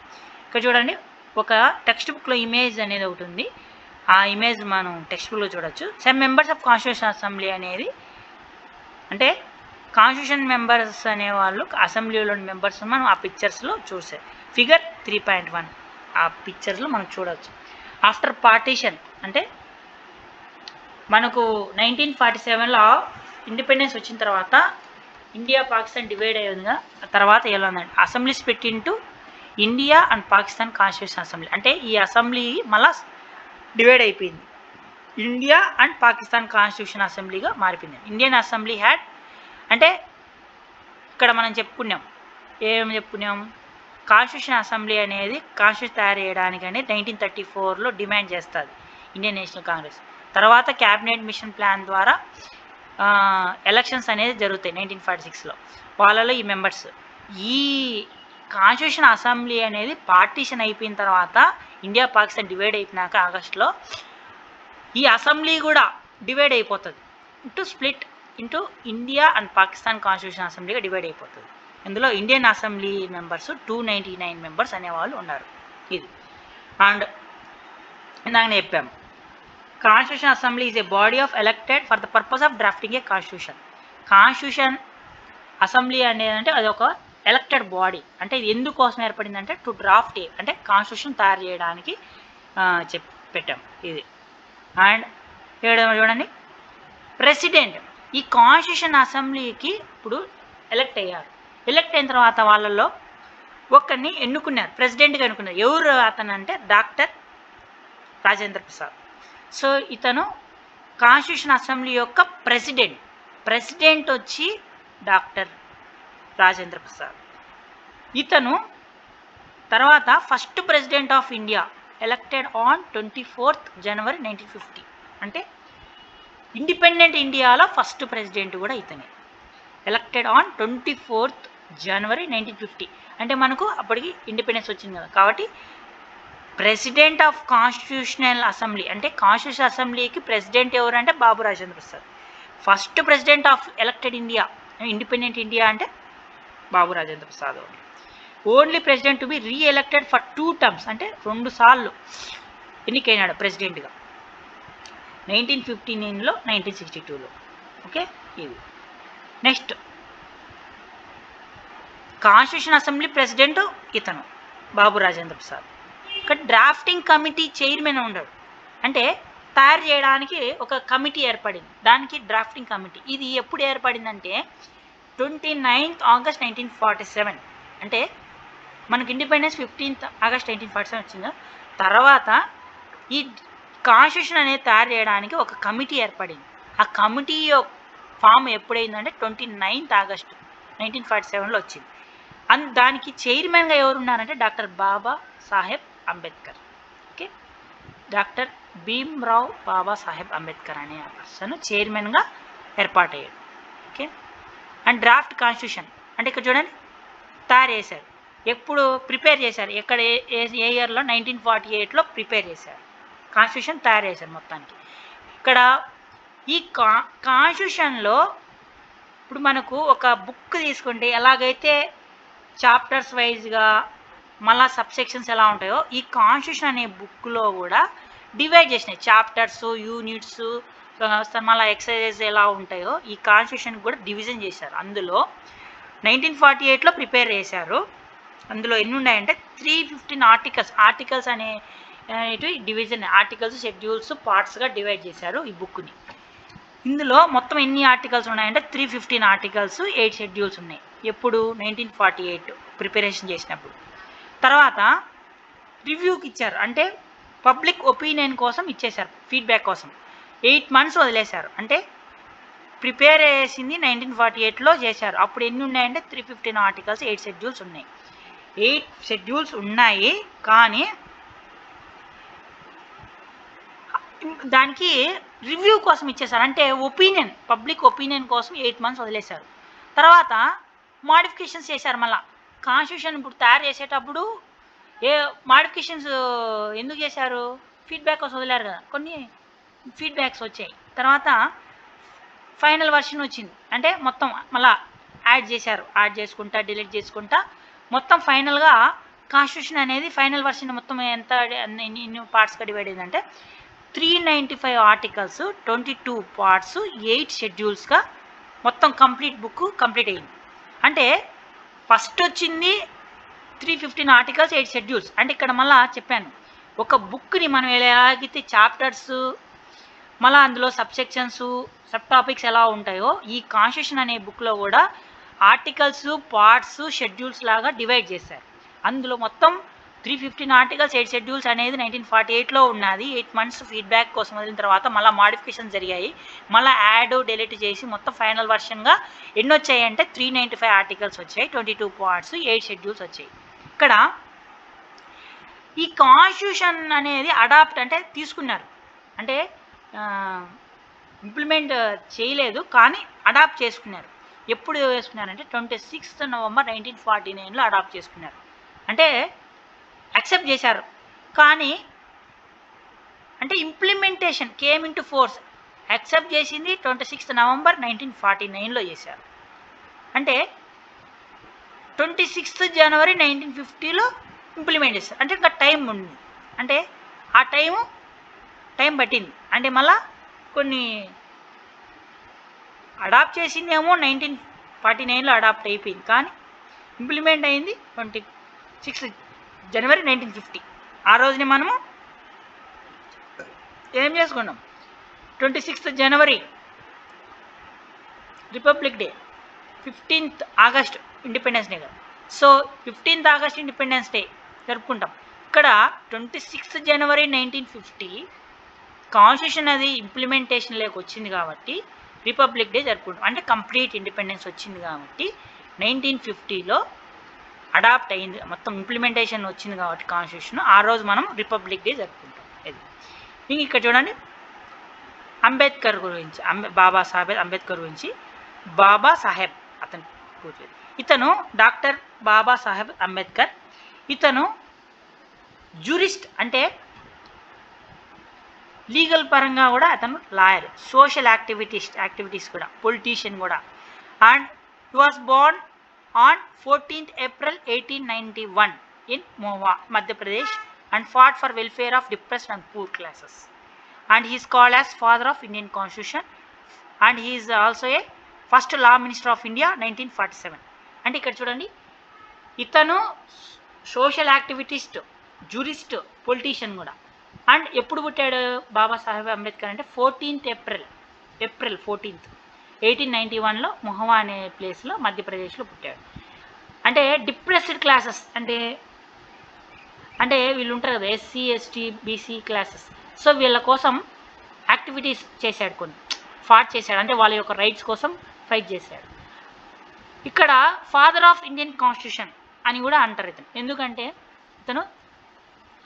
ఇక్కడ చూడండి, ఒక టెక్స్ట్ బుక్లో ఇమేజ్ అనేది ఒకటి ఉంది. ఆ ఇమేజ్ మనం టెక్స్ట్ బుక్లో చూడొచ్చు. Some members of constitution assembly అనేది, అంటే కాన్స్టిట్యూషన్ మెంబర్స్ అనేవాళ్ళు అసెంబ్లీలోని మెంబర్స్ మనం ఆ పిక్చర్స్లో చూసే ఫిగర్ 3.1 ఆ పిక్చర్స్లో మనం చూడవచ్చు. ఆఫ్టర్ పార్టీషన్, అంటే మనకు 1947లో ఇండిపెండెన్స్ వచ్చిన తర్వాత ఇండియా పాకిస్తాన్ డివైడ్ అయ్యిందిగా. ఆ తర్వాత ఎలా ఉందంటే assembly split into India and Pakistan constitution assembly. అంటే ఈ అసెంబ్లీ మళ్ళా డివైడ్ అయిపోయింది, ఇండియా అండ్ పాకిస్తాన్ కాన్స్టిట్యూషన్ అసెంబ్లీగా మారిపోయింది. ఇండియన్ అసెంబ్లీ హ్యాడ్, అంటే ఇక్కడ మనం ఏమేమి చెప్పుకున్నాం, కాన్స్టిట్యూషన్ అసెంబ్లీ అనేది కాన్స్టిట్యూషన్ తయారు చేయడానికి అనేది 1934లో డిమాండ్ చేస్తుంది ఇండియన్ నేషనల్ కాంగ్రెస్. తర్వాత క్యాబినెట్ మిషన్ ప్లాన్ ద్వారా ఎలక్షన్స్ అనేది జరుగుతాయి 1946లో. వాళ్ళలో ఈ మెంబర్స్. ఈ కాన్స్టిట్యూషన్ అసెంబ్లీ అనేది పార్టీషన్ అయిపోయిన తర్వాత, ఇండియా పాకిస్తాన్ డివైడ్ అయిపోయినాక ఆగస్టులో ఈ అసెంబ్లీ కూడా డివైడ్ అయిపోతుంది split into India and Pakistan constitution అసెంబ్లీగా డివైడ్ అయిపోతుంది. ఇందులో ఇండియన్ అసెంబ్లీ మెంబర్స్ 299 మెంబర్స్ అనేవాళ్ళు ఉన్నారు. ఇది అండ్ ఇందాక చెప్పాము, constitution assembly is a body of elected for the purpose of drafting A constitution. Constitution assembly అనేది అంటే అది ఒక ఎలక్టెడ్ బాడీ. అంటే ఇది ఎందుకోసం ఏర్పడిందంటే టు డ్రాఫ్ట్, అంటే కాన్స్టిట్యూషన్ తయారు చేయడానికి పెట్టాం ఇది. అండ్ చూడండి, ప్రెసిడెంట్ ఈ కాన్స్టిట్యూషన్ అసెంబ్లీకి ఇప్పుడు ఎలక్ట్ అయ్యారు. ఎలక్ట్ అయిన తర్వాత వాళ్ళల్లో ఒకరిని ఎన్నుకున్నారు, ప్రెసిడెంట్గా ఎన్నుకున్నారు. ఎవరు అతను అంటే డాక్టర్ రాజేంద్ర ప్రసాద్. సో ఇతను కాన్స్టిట్యూషన్ అసెంబ్లీ యొక్క ప్రెసిడెంట్ వచ్చి డాక్టర్ రాజేంద్ర ప్రసాద్. ఇతను తర్వాత first president of India, elected on 24th January 1950. అంటే ఇండిపెండెంట్ ఇండియాలో ఫస్ట్ ప్రెసిడెంట్ కూడా ఇతనే, ఎలక్టెడ్ ఆన్ 24th January 1950. అంటే మనకు అప్పటికి ఇండిపెండెన్స్ వచ్చింది కదా, కాబట్టి ప్రెసిడెంట్ ఆఫ్ కాన్స్టిట్యూషనల్ అసెంబ్లీ, అంటే కాన్స్టిట్యూషన్ అసెంబ్లీకి ప్రెసిడెంట్ ఎవరంటే Babu Rajendra Prasad. First president of elected India, independent India అంటే Babu Rajendra Prasad. Only president to be reelected for 2 terms, అంటే 2 సార్లు ఎన్నికైనాడు ప్రెసిడెంట్గా, 1959లో 1962లో. ఓకే, ఇది నెక్స్ట్ కాన్స్టిట్యూషన్ అసెంబ్లీ ప్రెసిడెంట్ ఇతను బాబు రాజేంద్ర ప్రసాద్. ఇక్కడ డ్రాఫ్టింగ్ కమిటీ చైర్మన్ ఉన్నాడు, అంటే తయారు చేయడానికి ఒక కమిటీ ఏర్పడింది, దానికి డ్రాఫ్టింగ్ కమిటీ. ఇది ఎప్పుడు ఏర్పడిందంటే 29th August 1947. అంటే మనకి ఇండిపెండెన్స్ 15th August 1947 వచ్చింది. తర్వాత ఈ కాన్స్టిట్యూషన్ అనేది తయారు చేయడానికి ఒక కమిటీ ఏర్పడింది. ఆ కమిటీ ఫామ్ ఎప్పుడైందంటే 29th August 1947లో వచ్చింది. దానికి చైర్మన్గా ఎవరు ఉన్నారంటే doctor Baba Saheb Ambedkar. Okay, doctor Bhimrao Baba Saheb Ambedkar అనే పర్సన్ చైర్మన్గా ఏర్పాటయ్యాడు. ఓకే, అండ్ డ్రాఫ్ట్ కాన్స్టిట్యూషన్ అంటే ఇక్కడ చూడండి తయారు చేశారు. ఎప్పుడు ప్రిపేర్ చేశారు, ఎక్కడ ఏ ఇయర్లో 1948లో ప్రిపేర్ చేశారు, కాన్స్టిట్యూషన్ తయారు చేశారు మొత్తానికి. ఇక్కడ ఈ కాన్స్టిట్యూషన్లో ఇప్పుడు మనకు ఒక బుక్ తీసుకుంటే ఎలాగైతే చాప్టర్స్ వైజ్గా మళ్ళా సబ్సెక్షన్స్ ఎలా ఉంటాయో ఈ కాన్స్టిట్యూషన్ అనే బుక్లో కూడా డివైడ్ చేసినాయి. చాప్టర్స్, యూనిట్స్, మళ్ళీ ఎక్సర్సైజెస్ ఎలా ఉంటాయో ఈ కాన్స్టిట్యూషన్ కూడా డివిజన్ చేశారు. అందులో 1948లో ప్రిపేర్ చేశారు. అందులో ఎన్ని ఉన్నాయంటే 315 ఆర్టికల్స్ అనే డివిజన్, ఆర్టికల్స్, షెడ్యూల్స్, పార్ట్స్గా డివైడ్ చేశారు ఈ బుక్ని. ఇందులో మొత్తం ఎన్ని ఆర్టికల్స్ ఉన్నాయంటే 315 ఆర్టికల్స్, 8 షెడ్యూల్స్ ఉన్నాయి. ఎప్పుడు 1948 ప్రిపరేషన్ చేసినప్పుడు. తర్వాత రివ్యూకి ఇచ్చారు, అంటే పబ్లిక్ ఒపీనియన్ కోసం ఇచ్చేశారు, ఫీడ్బ్యాక్ కోసం 8 months వదిలేశారు. అంటే ప్రిపేర్ చేసింది 1948లో చేశారు. అప్పుడు ఎన్ని ఉన్నాయంటే 315 ఆర్టికల్స్, 8 షెడ్యూల్స్ ఉన్నాయి. 8 షెడ్యూల్స్ ఉన్నాయి, కానీ దానికి రివ్యూ కోసం ఇచ్చేసారు, అంటే ఒపీనియన్, పబ్లిక్ ఒపీనియన్ కోసం 8 months వదిలేశారు. తర్వాత మాడిఫికేషన్స్ చేశారు. మళ్ళీ కాన్స్టిట్యూషన్ ఇప్పుడు తయారు చేసేటప్పుడు ఏ మాడిఫికేషన్స్ ఎందుకు చేశారు, ఫీడ్బ్యాక్ కోసం వదిలేరు కదా, కొన్ని ఫీడ్బ్యాక్స్ వచ్చాయి. తర్వాత ఫైనల్ వర్షన్ వచ్చింది, అంటే మొత్తం మళ్ళీ యాడ్ చేశారు, యాడ్ చేసుకుంటా డిలీట్ చేసుకుంటా మొత్తం ఫైనల్గా కాన్స్టిట్యూషన్ అనేది ఫైనల్ వర్షన్ మొత్తం ఎంత ఎన్ని పార్ట్స్గా డివైడ్ అయిందంటే 395 ఆర్టికల్స్, 22 పార్ట్స్, 8 షెడ్యూల్స్గా మొత్తం కంప్లీట్ బుక్ కంప్లీట్ అయింది. అంటే ఫస్ట్ వచ్చింది 315 ఆర్టికల్స్, 8 షెడ్యూల్స్. అంటే ఇక్కడ మళ్ళీ చెప్పాను, ఒక బుక్ని మనం ఎలాగైతే చాప్టర్స్, మళ్ళీ అందులో సబ్సెక్షన్స్, సబ్ టాపిక్స్ ఎలా ఉంటాయో ఈ కాన్స్టిట్యూషన్ అనే బుక్లో కూడా ఆర్టికల్స్, పార్ట్స్, షెడ్యూల్స్ లాగా డివైడ్ చేశారు. అందులో మొత్తం 315 ఆర్టికల్స్, 8 షెడ్యూల్స్ అనేది 1948లో ఉన్నది. 8 months ఫీడ్బ్యాక్ కోసం వదిలిన తర్వాత మళ్ళీ మాడిఫికేషన్ జరిగాయి, మళ్ళీ యాడ్ డిలీట్ చేసి మొత్తం ఫైనల్ వర్షన్గా ఎన్ని వచ్చాయి అంటే 395 ఆర్టికల్స్ వచ్చాయి, 22 పార్ట్స్, 8 షెడ్యూల్స్ వచ్చాయి. ఇక్కడ ఈ కాన్స్టిట్యూషన్ అనేది అడాప్ట్ అంటే తీసుకున్నారు, అంటే ఇంప్లిమెంట్ చేయలేదు కానీ అడాప్ట్ చేసుకున్నారు. ఎప్పుడు వేసుకున్నారంటే 26th November 1949లో అడాప్ట్ చేసుకున్నారు, అంటే యాక్సెప్ట్ చేశారు. కానీ అంటే implementation came into force, accept చేసింది 26th November 1949లో చేశారు. అంటే 26th January 1950లో ఇంప్లిమెంట్ చేశారు. అంటే ఇంకా టైం ఉంది, అంటే ఆ టైం పట్టింది. అంటే మళ్ళా కొన్ని అడాప్ట్ చేసిందేమో 1949లో అడాప్ట్ అయిపోయింది, కానీ ఇంప్లిమెంట్ అయింది 26th January 1950. ఆ రోజుని మనము ఏం చేసుకున్నాం, 26th January republic day, 15th August independence day కదా. So 15th August independence day జరుపుకుంటాం. ఇక్కడ 26th January 1950 కాన్స్టిట్యూషన్ అది ఇంప్లిమెంటేషన్లోకి వచ్చింది కాబట్టి రిపబ్లిక్ డే జరుపుకుంటాం. అంటే కంప్లీట్ ఇండిపెండెన్స్ వచ్చింది కాబట్టి 1950లో అడాప్ట్ అయింది, మొత్తం ఇంప్లిమెంటేషన్ వచ్చింది కాబట్టి కాన్స్టిట్యూషన్, ఆ రోజు మనం రిపబ్లిక్ డే జరుపుకుంటాం. ఇది ఇక్కడ చూడండి, అంబేద్కర్ గురించి, బాబాసాహెబ్ అంబేద్కర్ గురించి. బాబాసాహెబ్ అతని పూర్తి, ఇతను డాక్టర్ బాబాసాహెబ్ అంబేద్కర్. ఇతను జ్యూరిస్ట్, అంటే లీగల్ పరంగా కూడా అతను లాయర్, సోషల్ యాక్టివిటీస్ కూడా, పొలిటీషియన్ కూడా. And he was Born on 14th April 1891 in Mohua, Madhya Pradesh, and fought for welfare of depressed and poor classes. And he is called as father of Indian Constitution, and he is also a first law minister of India 1947. అంటే ఇక్కడ చూడండి, ఇతను social activist, jurist, politician కూడా. And ఎప్పుడు పుట్టాడు బాబాసాహెబ్ అంబేద్కర్ అంటే 14th April 14th 1891లో మొహవా అనే ప్లేస్లో మధ్యప్రదేశ్లో పుట్టాడు. అంటే డిప్రెస్డ్ క్లాసెస్ అంటే వీళ్ళు ఉంటారు కదా, SC ST BC classes. So వీళ్ళ కోసం యాక్టివిటీస్ చేశాడు, కొన్ని ఫాట్ చేశాడు, అంటే వాళ్ళ యొక్క రైట్స్ కోసం ఫైట్ చేశాడు. ఇక్కడ ఫాదర్ ఆఫ్ ఇండియన్ కాన్స్టిట్యూషన్ అని కూడా అంటారు ఇతను, ఎందుకంటే ఇతను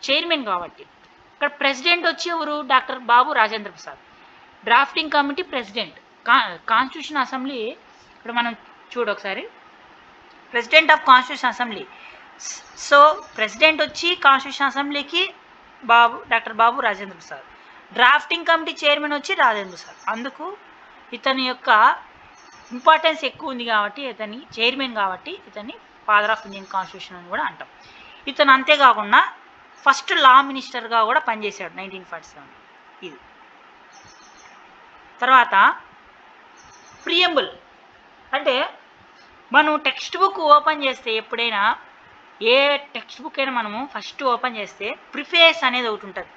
చైర్మన్ కాబట్టి. ఇక్కడ ప్రెసిడెంట్ వచ్చి ఎవరు, doctor Babu Rajendra Prasad. Drafting committee president. Constitution assembly ఇక్కడ మనం ఒకసారి president of constitution assembly. So president వచ్చి కాన్స్టిట్యూషన్ అసెంబ్లీకి doctor Babu Rajendra Prasad. Drafting committee chairman వచ్చి రాజేంద్ర ప్రసాద్. అందుకు ఇతని యొక్క ఇంపార్టెన్స్ ఎక్కువ ఉంది కాబట్టి, ఇతని చైర్మన్ కాబట్టి ఇతన్ని ఫాదర్ ఆఫ్ ఇండియన్ కాన్స్టిట్యూషన్ అని కూడా అంటాం. ఇతను అంతేకాకుండా ఫస్ట్ లా మినిస్టర్గా కూడా పనిచేశాడు 1947. ఇది తర్వాత ప్రియంబుల్. అంటే మనం టెక్స్ట్ బుక్ ఓపెన్ చేస్తే, ఎప్పుడైనా ఏ టెక్స్ట్ బుక్ అయినా మనము ఫస్ట్ ఓపెన్ చేస్తే ప్రిఫేస్ అనేది ఒకటి ఉంటుంది.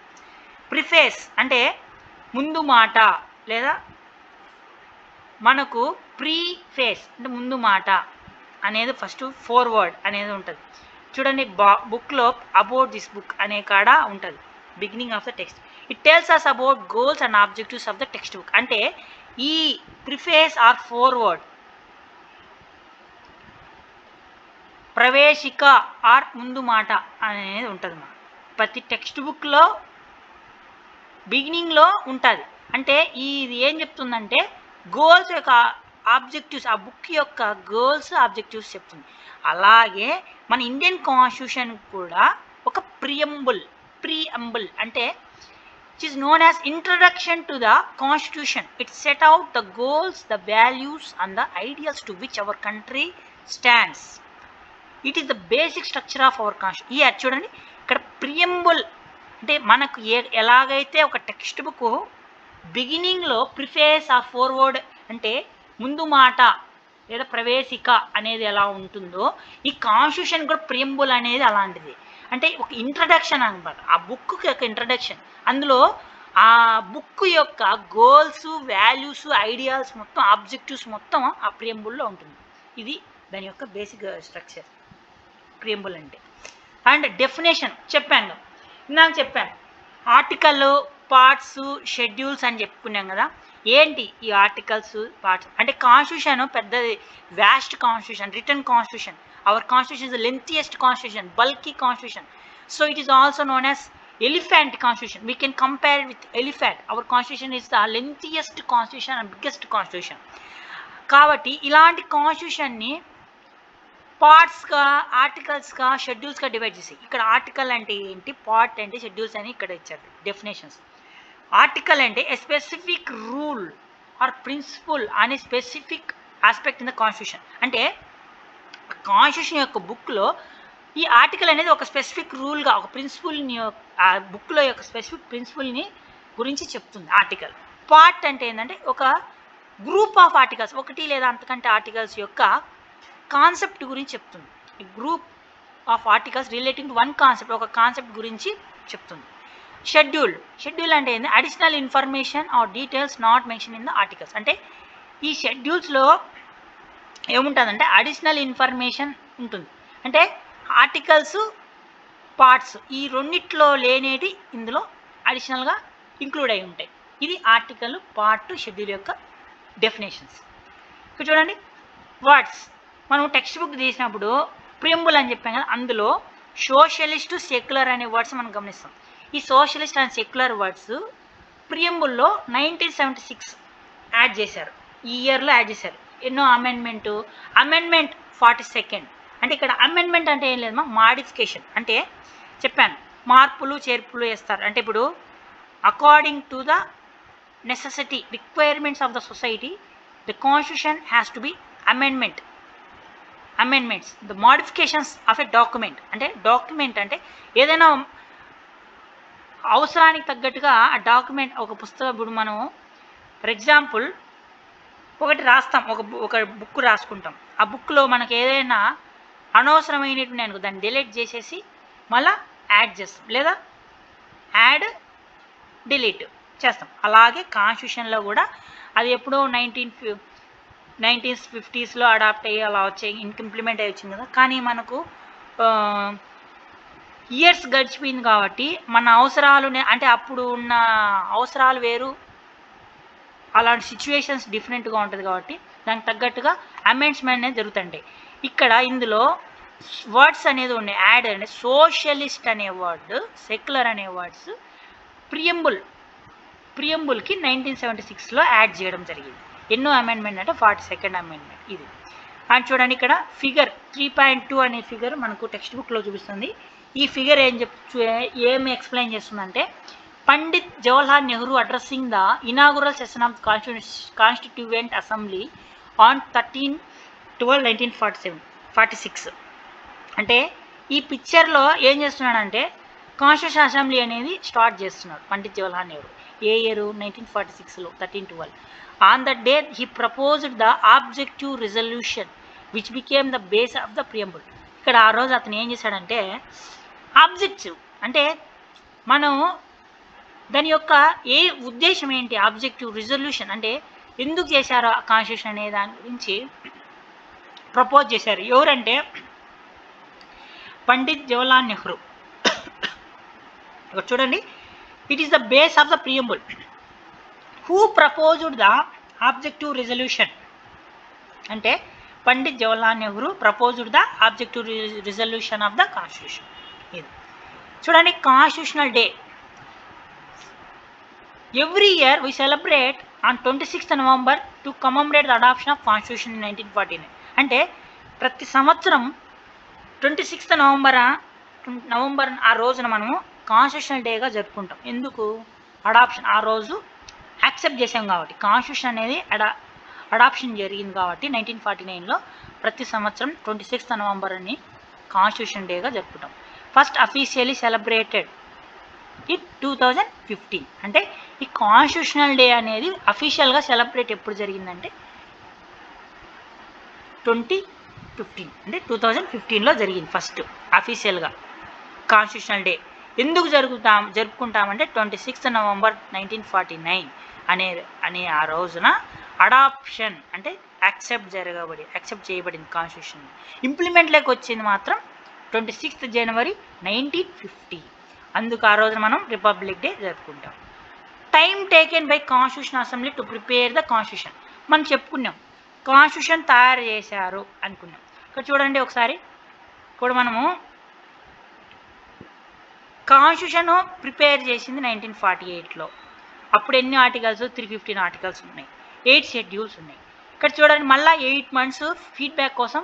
ప్రిఫేస్ అంటే ముందు మాట, లేదా మనకు ప్రీఫేస్ అంటే ముందు మాట అనేది ఫస్ట్ ఫోర్వర్డ్ అనేది ఉంటుంది. చూడండి, బుక్లో అబౌట్ దిస్ బుక్ అనే కాడ ఉంటుంది beginning of the text. It tells us about goals and objectives of the text book. అంటే ఈ ప్రిఫేస్ ఆర్ ఫోర్వర్డ్, ప్రవేశిక ఆర్ ముందు మాట అనేది ఉంటుంది. ప్రతి టెక్స్ట్ బుక్లో బిగినింగ్లో ఉంటుంది. అంటే ఇది ఏం చెప్తుందంటే గోల్స్ యొక్క ఆబ్జెక్టివ్స్, ఆ బుక్ యొక్క గోల్స్ ఆబ్జెక్టివ్స్ చెప్తుంది. అలాగే మన ఇండియన్ కాన్స్టిట్యూషన్ కూడా ఒక ప్రియంబుల్ అంటే it is known as introduction to the constitution. It set out the goals, the values and the ideals to which our country stands. It is the basic structure of our constitution. ఈ చూడండి, ఇక్కడ preamble అంటే మనకు ఎలాగైతే ఒక text book బిగినింగ్లో preface or forward అంటే ముందు మాట లేదా ప్రవేశిక అనేది ఎలా ఉంటుందో, ఈ కాన్స్టిట్యూషన్ కూడా ప్రియంబుల్ అనేది అలాంటిది. అంటే ఒక ఇంట్రడక్షన్ అనమాట, ఆ బుక్ యొక్క ఇంట్రడక్షన్. అందులో ఆ బుక్ యొక్క గోల్స్, వాల్యూస్, ఐడియాస్ మొత్తం, ఆబ్జెక్టివ్స్ మొత్తం ఆ ప్రియంబుల్లో ఉంటుంది. ఇది దాని యొక్క బేసిక్ స్ట్రక్చర్ ప్రియంబుల్ అంటే. అండ్ డెఫినేషన్ ఇందాక చెప్పాను, ఆర్టికల్, పార్ట్స్, షెడ్యూల్స్ అని చెప్పుకున్నాం కదా. ఏంటి ఈ ఆర్టికల్స్, పార్ట్స్ అంటే కాన్స్టిట్యూషన్ పెద్దది, vast constitution, return constitution. Our constitution is the lengthiest constitution, bulky constitution. So it is also known as elephant constitution. We can compare with elephant. Our constitution is the lengthiest constitution and biggest constitution. కాబట్టి ఇలాంటి కాన్స్టిట్యూషన్ని పార్ట్స్గా, ఆర్టికల్స్గా, షెడ్యూల్స్గా divide చేసి, ఇక్కడ article అంటే ఏంటి, part అంటే schedules అని ఇక్కడ ఇచ్చారు డెఫినేషన్స్. ఆర్టికల్ అంటే a specific rule or principle అనే specific aspect in the constitution. అంటే కాన్స్టిట్యూషన్ యొక్క బుక్లో ఈ ఆర్టికల్ అనేది ఒక స్పెసిఫిక్ రూల్గా, ఒక ప్రిన్సిపల్ని, ఆ బుక్లో యొక్క స్పెసిఫిక్ ప్రిన్సిపల్ని గురించి చెప్తుంది ఆర్టికల్. పార్ట్ అంటే ఏంటంటే ఒక గ్రూప్ ఆఫ్ ఆర్టికల్స్, ఒకటి లేదా అంతకంటే ఆర్టికల్స్ యొక్క కాన్సెప్ట్ గురించి చెప్తుంది. ఈ group of articles relating to one concept, ఒక కాన్సెప్ట్ గురించి చెప్తుంది. షెడ్యూల్ అంటే ఏంటి, additional information are details not mention in the articles. అంటే ఈ షెడ్యూల్స్లో ఏముంటుందంటే అడిషనల్ ఇన్ఫర్మేషన్ ఉంటుంది. అంటే ఆర్టికల్స్, పార్ట్స్ ఈ రెండిట్లో లేనేది ఇందులో అడిషనల్గా ఇంక్లూడ్ అయి ఉంటాయి. ఇది ఆర్టికల్, పార్ట్, షెడ్యూల్ యొక్క డెఫినేషన్స్. ఇక్కడ చూడండి, వర్డ్స్ మనం టెక్స్ట్ బుక్ తీసినప్పుడు ప్రియంబుల్ అని చెప్పాం కదా, అందులో సోషలిస్ట్, సెక్యులర్ అనే వర్డ్స్ మనం గమనిస్తాం. ఈ సోషలిస్ట్ అండ్ సెక్యులర్ వర్డ్స్ ప్రియంబుల్లో 1976 యాడ్ చేశారు, ఈ ఇయర్లో యాడ్ చేశారు. ఎన్నో అమెండ్మెంట్ 42. అంటే ఇక్కడ అమెండ్మెంట్ అంటే ఏం లేదు, మాడిఫికేషన్ అంటే చెప్పాను, మార్పులు చేర్పులు వేస్తారు. అంటే ఇప్పుడు according to the necessity, requirements of the society, the constitution has to B amendments, the modifications of a document. అంటే డాక్యుమెంట్ అంటే ఏదైనా అవసరానికి తగ్గట్టుగా ఆ డాక్యుమెంట్, ఒక పుస్తకం, ఇప్పుడు మనం ఫర్ ఎగ్జాంపుల్ ఒకటి రాస్తాం, ఒక బుక్ రాసుకుంటాం. ఆ బుక్లో మనకు ఏదైనా అనవసరమైనటువంటి అనుకో దాన్ని డిలీట్ చేసేసి మళ్ళీ యాడ్ చేస్తాం, లేదా యాడ్ డిలీట్ చేస్తాం. అలాగే కాన్స్టిట్యూషన్లో కూడా అది ఎప్పుడో 1950s అడాప్ట్ అయ్యి అలా వచ్చే ఇంప్లిమెంట్ అయ్యి వచ్చింది కదా. కానీ మనకు ఇయర్స్ గడిచిపోయింది కాబట్టి మన అవసరాలు అంటే అప్పుడు ఉన్న అవసరాలు వేరు, అలాంటి సిచ్యువేషన్స్ డిఫరెంట్గా ఉంటుంది కాబట్టి దానికి తగ్గట్టుగా అమెండ్స్మెంట్ అనేది జరుగుతుంటాయి. ఇక్కడ ఇందులో వర్డ్స్ అనేది ఉన్నాయి యాడ్ అంటే సోషలిస్ట్ అనే వర్డ్, సెక్యులర్ అనే వర్డ్స్ ప్రియంబుల్కి 1976లో యాడ్ చేయడం జరిగింది. ఎన్నో అమెండ్మెంట్ అంటే 42nd అమెండ్మెంట్ ఇది. అండ్ చూడండి ఇక్కడ ఫిగర్ 3.2 అనే ఫిగర్ మనకు టెక్స్ట్ బుక్లో చూపిస్తుంది. ఈ ఫిగర్ ఏమి ఎక్స్ప్లెయిన్ చేస్తుందంటే Pandit Jawaharlal Nehru addressing the inaugural session of constituent assembly on 13/12/1946. అంటే ఈ పిక్చర్లో ఏం చేస్తున్నాడంటే కాన్స్టిట్యూషన్ అసెంబ్లీ అనేది స్టార్ట్ చేస్తున్నాడు పండిత్ జవహర్లాల్ నెహ్రూ. ఏ ఇయర్ 1946లో 13/12. On the day he proposed the objective resolution which became the base of the preamble. ఇక్కడ ఆ రోజు అతను ఏం చేశాడంటే ఆబ్జెక్టివ్ అంటే మనం దాని యొక్క ఏ ఉద్దేశం ఏంటి, ఆబ్జెక్టివ్ రిజల్యూషన్ అంటే ఎందుకు చేశారో ఆ కాన్స్టిట్యూషన్ అనే దాని గురించి ప్రపోజ్ చేశారు. ఎవరంటే పండిత్ జవహర్లాల్ నెహ్రూ. ఇక్కడ చూడండి, it is the base of the preamble. Who proposed the objective resolution అంటే Pandit Jawaharlal Nehru proposed the objective resolution of the constitution. ఇది చూడండి, constitutional day. Every year we celebrate on 26th November to commemorate the adoption of Constitution in 1949. అంటే ప్రతి సంవత్సరం 26th November ఆ రోజున మనము constitutional డేగా జరుపుకుంటాం. ఎందుకు? అడాప్షన్ ఆ రోజు యాక్సెప్ట్ చేసాం కాబట్టి. కాన్స్టిట్యూషన్ అనేది అడాప్షన్ జరిగింది కాబట్టి 1949లో ప్రతి సంవత్సరం 26th నవంబర్ అని కాన్స్టిట్యూషన్ డేగా జరుపుకుంటాం. First officially celebrated in 2015. అంటే ఈ కాన్స్టిట్యూషనల్ డే అనేది అఫీషియల్గా సెలబ్రేట్ ఎప్పుడు జరిగిందంటే 2015 అంటే 2015లో జరిగింది ఫస్ట్ అఫీషియల్గా కాన్స్టిట్యూషనల్ డే. ఎందుకు జరుపుకుంటామంటే 26th నవంబర్ 1949 అనే ఆ రోజున అడాప్షన్ అంటే యాక్సెప్ట్ చేయబడింది కాన్స్టిట్యూషన్. ఇంప్లిమెంట్లోకి వచ్చింది మాత్రం 26th జనవరి 1950. అందుకు ఆ రోజున మనం రిపబ్లిక్ డే జరుపుకుంటాం. Time taken by constitution assembly to prepare the constitution. మనం చెప్పుకున్నాం కాన్స్టిట్యూషన్ తయారు చేశారు అనుకున్నాం. ఇక్కడ చూడండి ఒకసారి, ఇప్పుడు మనము కాన్స్టిట్యూషన్ ప్రిపేర్ చేసింది 1948లో. అప్పుడు ఎన్ని ఆర్టికల్స్? 315 ఆర్టికల్స్ ఉన్నాయి, 8 షెడ్యూల్స్ ఉన్నాయి. ఇక్కడ చూడండి మళ్ళీ 8 months ఫీడ్బ్యాక్ కోసం,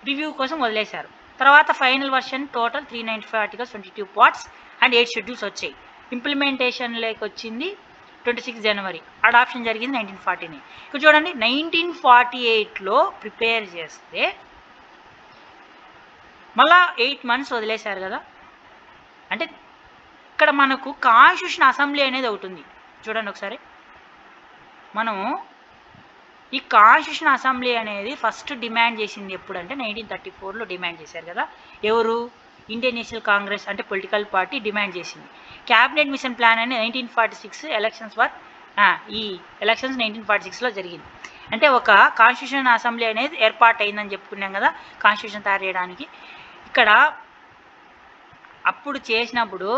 రివ్యూ కోసం వదిలేశారు. తర్వాత final version total 395 articles, 22 parts and 8 schedules వచ్చాయి. ఇంప్లిమెంటేషన్లోకి వచ్చింది 26 జనవరి. అడాప్షన్ జరిగింది 1949. ఇక్కడ చూడండి 1948లో ప్రిపేర్ చేస్తే మళ్ళా 8 months వదిలేశారు కదా. అంటే ఇక్కడ మనకు కాన్స్టిట్యూషన్ అసెంబ్లీ అనేది ఒకటి ఉంది. చూడండి ఒకసారి, మనము ఈ కాన్స్టిట్యూషన్ అసెంబ్లీ అనేది ఫస్ట్ డిమాండ్ చేసింది ఎప్పుడంటే 1934లో డిమాండ్ చేశారు కదా. ఎవరు? ఇండియన్ నేషనల్ కాంగ్రెస్ అంటే పొలిటికల్ పార్టీ డిమాండ్ చేసింది. క్యాబినెట్ మిషన్ ప్లాన్ అనేది 1946 ఎలక్షన్స్ ఈ ఎలక్షన్స్ 1946లో జరిగింది. అంటే ఒక కాన్స్టిట్యూషన్ అసెంబ్లీ అనేది ఏర్పాటు అయిందని చెప్పుకున్నాం కదా కాన్స్టిట్యూషన్ తయారు చేయడానికి. ఇక్కడ అప్పుడు చేసినప్పుడు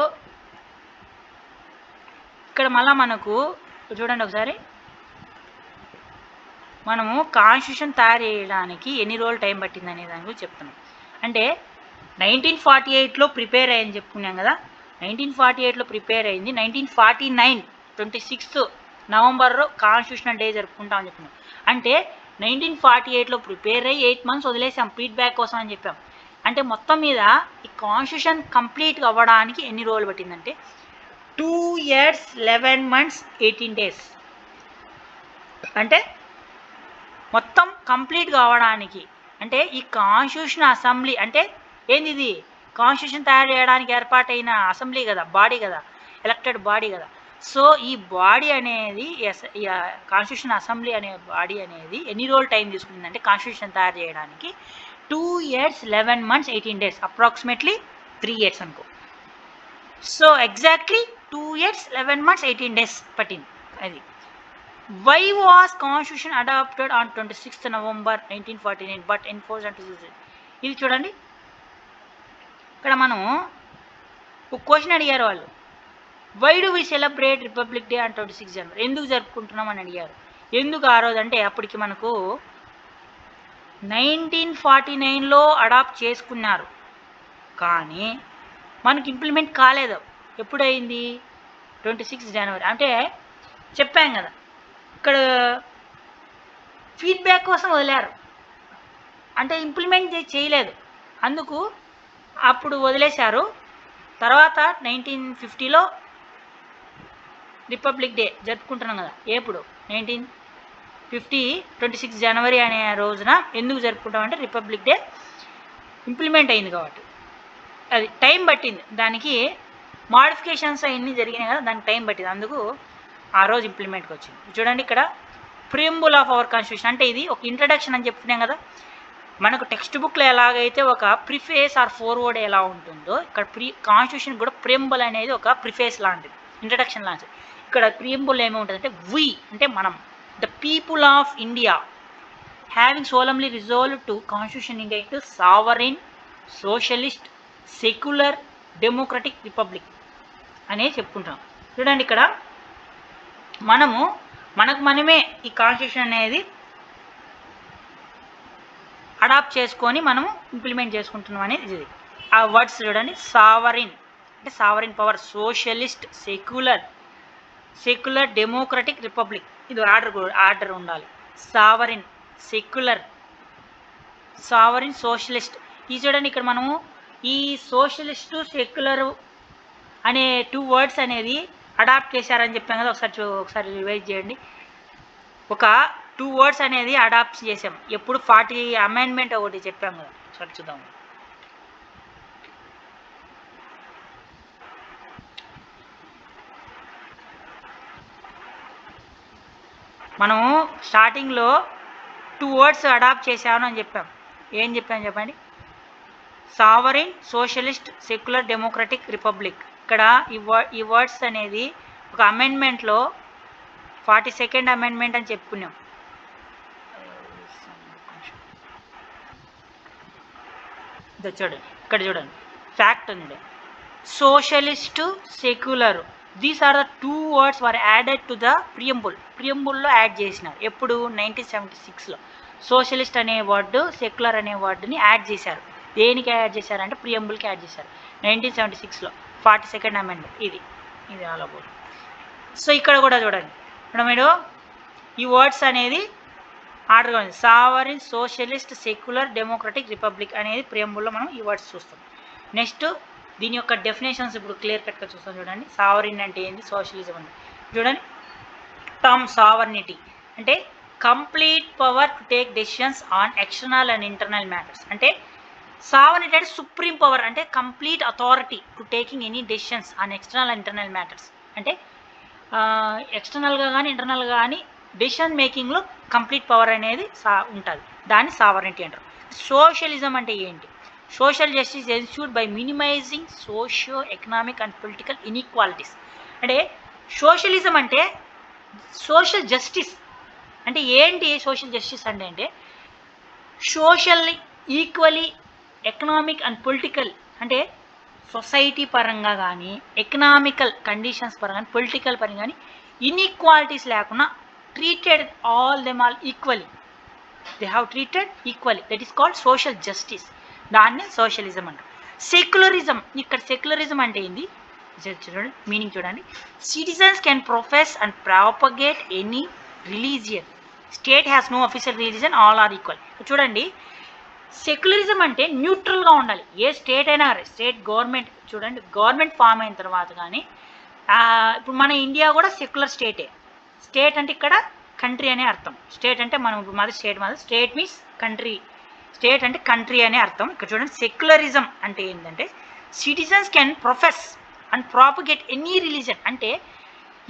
ఇక్కడ మళ్ళీ మనకు చూడండి ఒకసారి, మనము కాన్స్టిట్యూషన్ తయారు చేయడానికి ఎన్ని రోజులు టైం పట్టింది అనే దాని గురించి చెప్తున్నాం. అంటే 1948లో ప్రిపేర్ అయ్యింది చెప్పుకున్నాం కదా. 1948లో ప్రిపేర్ అయింది. 1949 26th నవంబర్ కాన్స్టిట్యూషనల్ డే జరుపుకుంటామని చెప్పినాం. అంటే 1948లో ప్రిపేర్ అయ్యి 8 months వదిలేసాం ఫీడ్బ్యాక్ కోసం అని చెప్పాం. అంటే మొత్తం మీద ఈ కాన్స్టిట్యూషన్ కంప్లీట్గా అవ్వడానికి ఎన్ని రోజులు పట్టిందంటే 2 years 11 months 18 days. అంటే మొత్తం కంప్లీట్ కావడానికి, అంటే ఈ కాన్స్టిట్యూషన్ అసెంబ్లీ అంటే ఏంది? ఇది కాన్స్టిట్యూషన్ తయారు చేయడానికి ఏర్పాటైన అసెంబ్లీ కదా, బాడీ కదా, ఎలక్టెడ్ బాడీ కదా. సో ఈ బాడీ అనేది కాన్స్టిట్యూషన్ అసెంబ్లీ అనే బాడీ అనేది ఎన్ని రోజులు టైం తీసుకుంటుందంటే కాన్స్టిట్యూషన్ తయారు చేయడానికి 2 years 11 months 18 days, approximately 3 years అనుకో. So exactly 2 years 11 months 18 days పట్టింది. అది why was constitution adopted on 26th November 1949 but enforce అంటూ ఇది చూడండి. ఇక్కడ మనం ఒక క్వశ్చన్ అడిగారు వాళ్ళు, why do we celebrate Republic Day on 26 January, ఎందుకు జరుపుకుంటున్నాం అని అడిగారు. ఎందుకు ఆ రోజు అంటే అప్పటికి మనకు 1949లో అడాప్ట్ చేసుకున్నారు, కానీ మనకి ఇంప్లిమెంట్ కాలేదు. ఎప్పుడైంది? 26 January. అంటే చెప్పాం కదా, ఇక్కడ ఫీడ్బ్యాక్ కోసం వదిలారు, అంటే ఇంప్లిమెంట్ చేయలేదు, అందుకు అప్పుడు వదిలేశారు. తర్వాత 1950లో రిపబ్లిక్ డే జరుపుకుంటున్నాం కదా. ఎప్పుడు? 1950 26 January అనే రోజున ఎందుకు జరుపుకుంటామంటే రిపబ్లిక్ డే ఇంప్లిమెంట్ అయింది కాబట్టి. అది టైం పట్టింది, దానికి మాడిఫికేషన్స్ అవన్నీ జరిగినాయి కదా, దానికి టైం పట్టింది, అందుకు ఆ రోజు ఇంప్లిమెంట్కి వచ్చింది. చూడండి ఇక్కడ ప్రియంబుల్ ఆఫ్ అవర్ కాన్స్టిట్యూషన్ అంటే ఇది ఒక ఇంట్రడక్షన్ అని చెప్తున్నాం కదా. మనకు టెక్స్ట్ బుక్లో ఎలాగైతే ఒక ప్రిఫేస్ ఆర్ ఫోర్వర్డ్ ఎలా ఉంటుందో, ఇక్కడ కాన్స్టిట్యూషన్ కూడా ప్రియంబుల్ అనేది ఒక ప్రిఫేస్ లాంటిది, ఇంట్రడక్షన్ లాంటిది. ఇక్కడ ప్రియంబుల్ ఏముంటుందంటే వి అంటే మనం, the people of India having solemnly resolve to constitution India into sovereign socialist secular democratic republic అనే చెప్పుకుంటాం. చూడండి ఇక్కడ మనకు మనమే ఈ కాన్స్టిట్యూషన్ అనేది అడాప్ట్ చేసుకొని మనము ఇంప్లిమెంట్ చేసుకుంటున్నాం అనేది ఇది. ఆ వర్డ్స్ చూడండి, సావరిన్ అంటే sovereign power, socialist secular democratic republic, ఇది ఆర్డర్ ఉండాలి. Sovereign sovereign socialist. ఇది చూడండి ఇక్కడ మనము ఈ సోషలిస్టు సెక్యులర్ అనే 2 words అనేది అడాప్ట్ చేశారని చెప్పాం కదా. ఒకసారి రివైజ్ చేయండి. ఒక 2 words అనేది అడాప్ట్ చేసాం ఎప్పుడు 40 అమెండ్మెంట్ ఒకటి చెప్పాం కదా. ఒకసారి చూద్దాం. మనము స్టార్టింగ్లో 2 words అడాప్ట్ చేశాను అని చెప్పాం. ఏం చెప్పాను చెప్పండి? Sovereign socialist secular democratic republic. ఇక్కడ ఈ వర్డ్స్ అనేది ఒక అమెండ్మెంట్లో 42nd అమెండ్మెంట్ అని చెప్పుకున్నాం. చూడండి ఇక్కడ చూడండి, ఫ్యాక్ట్ ఉంది, socialist secular, these are the 2 words were added to the ప్రియంబుల్లో యాడ్ చేసినారు. ఎప్పుడు? 1976లో సోషలిస్ట్ అనే వర్డ్, సెక్యులర్ అనే వర్డ్ని యాడ్ చేశారు. దేనికి యాడ్ చేశారంటే ప్రియంబుల్కి యాడ్ చేశారు 1976లో, 42nd అమెండ్మెంట్. ఇది ఆల్ అబౌట్. సో ఇక్కడ కూడా చూడండి, ఇక్కడ మీరు ఈ వర్డ్స్ అనేది ఆర్డర్గా ఉంది, sovereign socialist secular democratic republic అనేది ప్రియంబుల్లో మనం ఈ వర్డ్స్ చూస్తాం. నెక్స్ట్ దీని యొక్క డెఫినేషన్స్ ఇప్పుడు క్లియర్ కట్గా చూస్తాం. చూడండి, సావరిన్ అంటే ఏంటి, సోషలిజం అంటే చూడండి. టర్మ్ సావర్నిటీ అంటే complete power to take decisions on external and internal matters. అంటే సావర్నిటీ అంటే సుప్రీం పవర్, అంటే complete authority to taking any decisions on external and internal matters. అంటే ఎక్స్టర్నల్గా కానీ ఇంటర్నల్గా కానీ డెసిషన్ మేకింగ్లో కంప్లీట్ పవర్ అనేది ఉంటుంది, దాన్ని సావర్నిటీ అంటారు. సోషలిజం అంటే ఏంటి? Social justice ensured by minimising socio economic and political inequalities. అంటే సోషలిజం అంటే సోషల్ జస్టిస్ అంటే ఏంటి? సోషల్ జస్టిస్ అంటే social equally economic and political, అంటే సొసైటీ పరంగా కానీ ఎకనామికల్ కండిషన్స్ పరంగా కానీ పొలిటికల్ పరంగా కానీ ఇన్ఈక్వాలిటీస్ లేకుండా treated all equally, they have treated equally, that is called social justice, దాన్ని సోషలిజం అంటారు. సెక్యులరిజం, ఇక్కడ సెక్యులరిజం అంటే ఏంది చూడండి, మీనింగ్ చూడండి. Citizens can profess and propagate any religion, state has no official religion, all are equal. చూడండి, secularism అంటే న్యూట్రల్గా ఉండాలి. ఏ స్టేట్ అయినా, స్టేట్ గవర్నమెంట్ చూడండి, గవర్నమెంట్ ఫామ్ అయిన తర్వాత కానీ ఇప్పుడు మన ఇండియా కూడా సెక్యులర్ స్టేటే. స్టేట్ అంటే ఇక్కడ కంట్రీ అనే అర్థం. స్టేట్ అంటే మనం స్టేట్ మీన్స్ కంట్రీ, స్టేట్ అంటే కంట్రీ అనే అర్థం. ఇక్కడ చూడండి, సెక్యులరిజం అంటే ఏంటంటే citizens can profess and propagate any religion, అంటే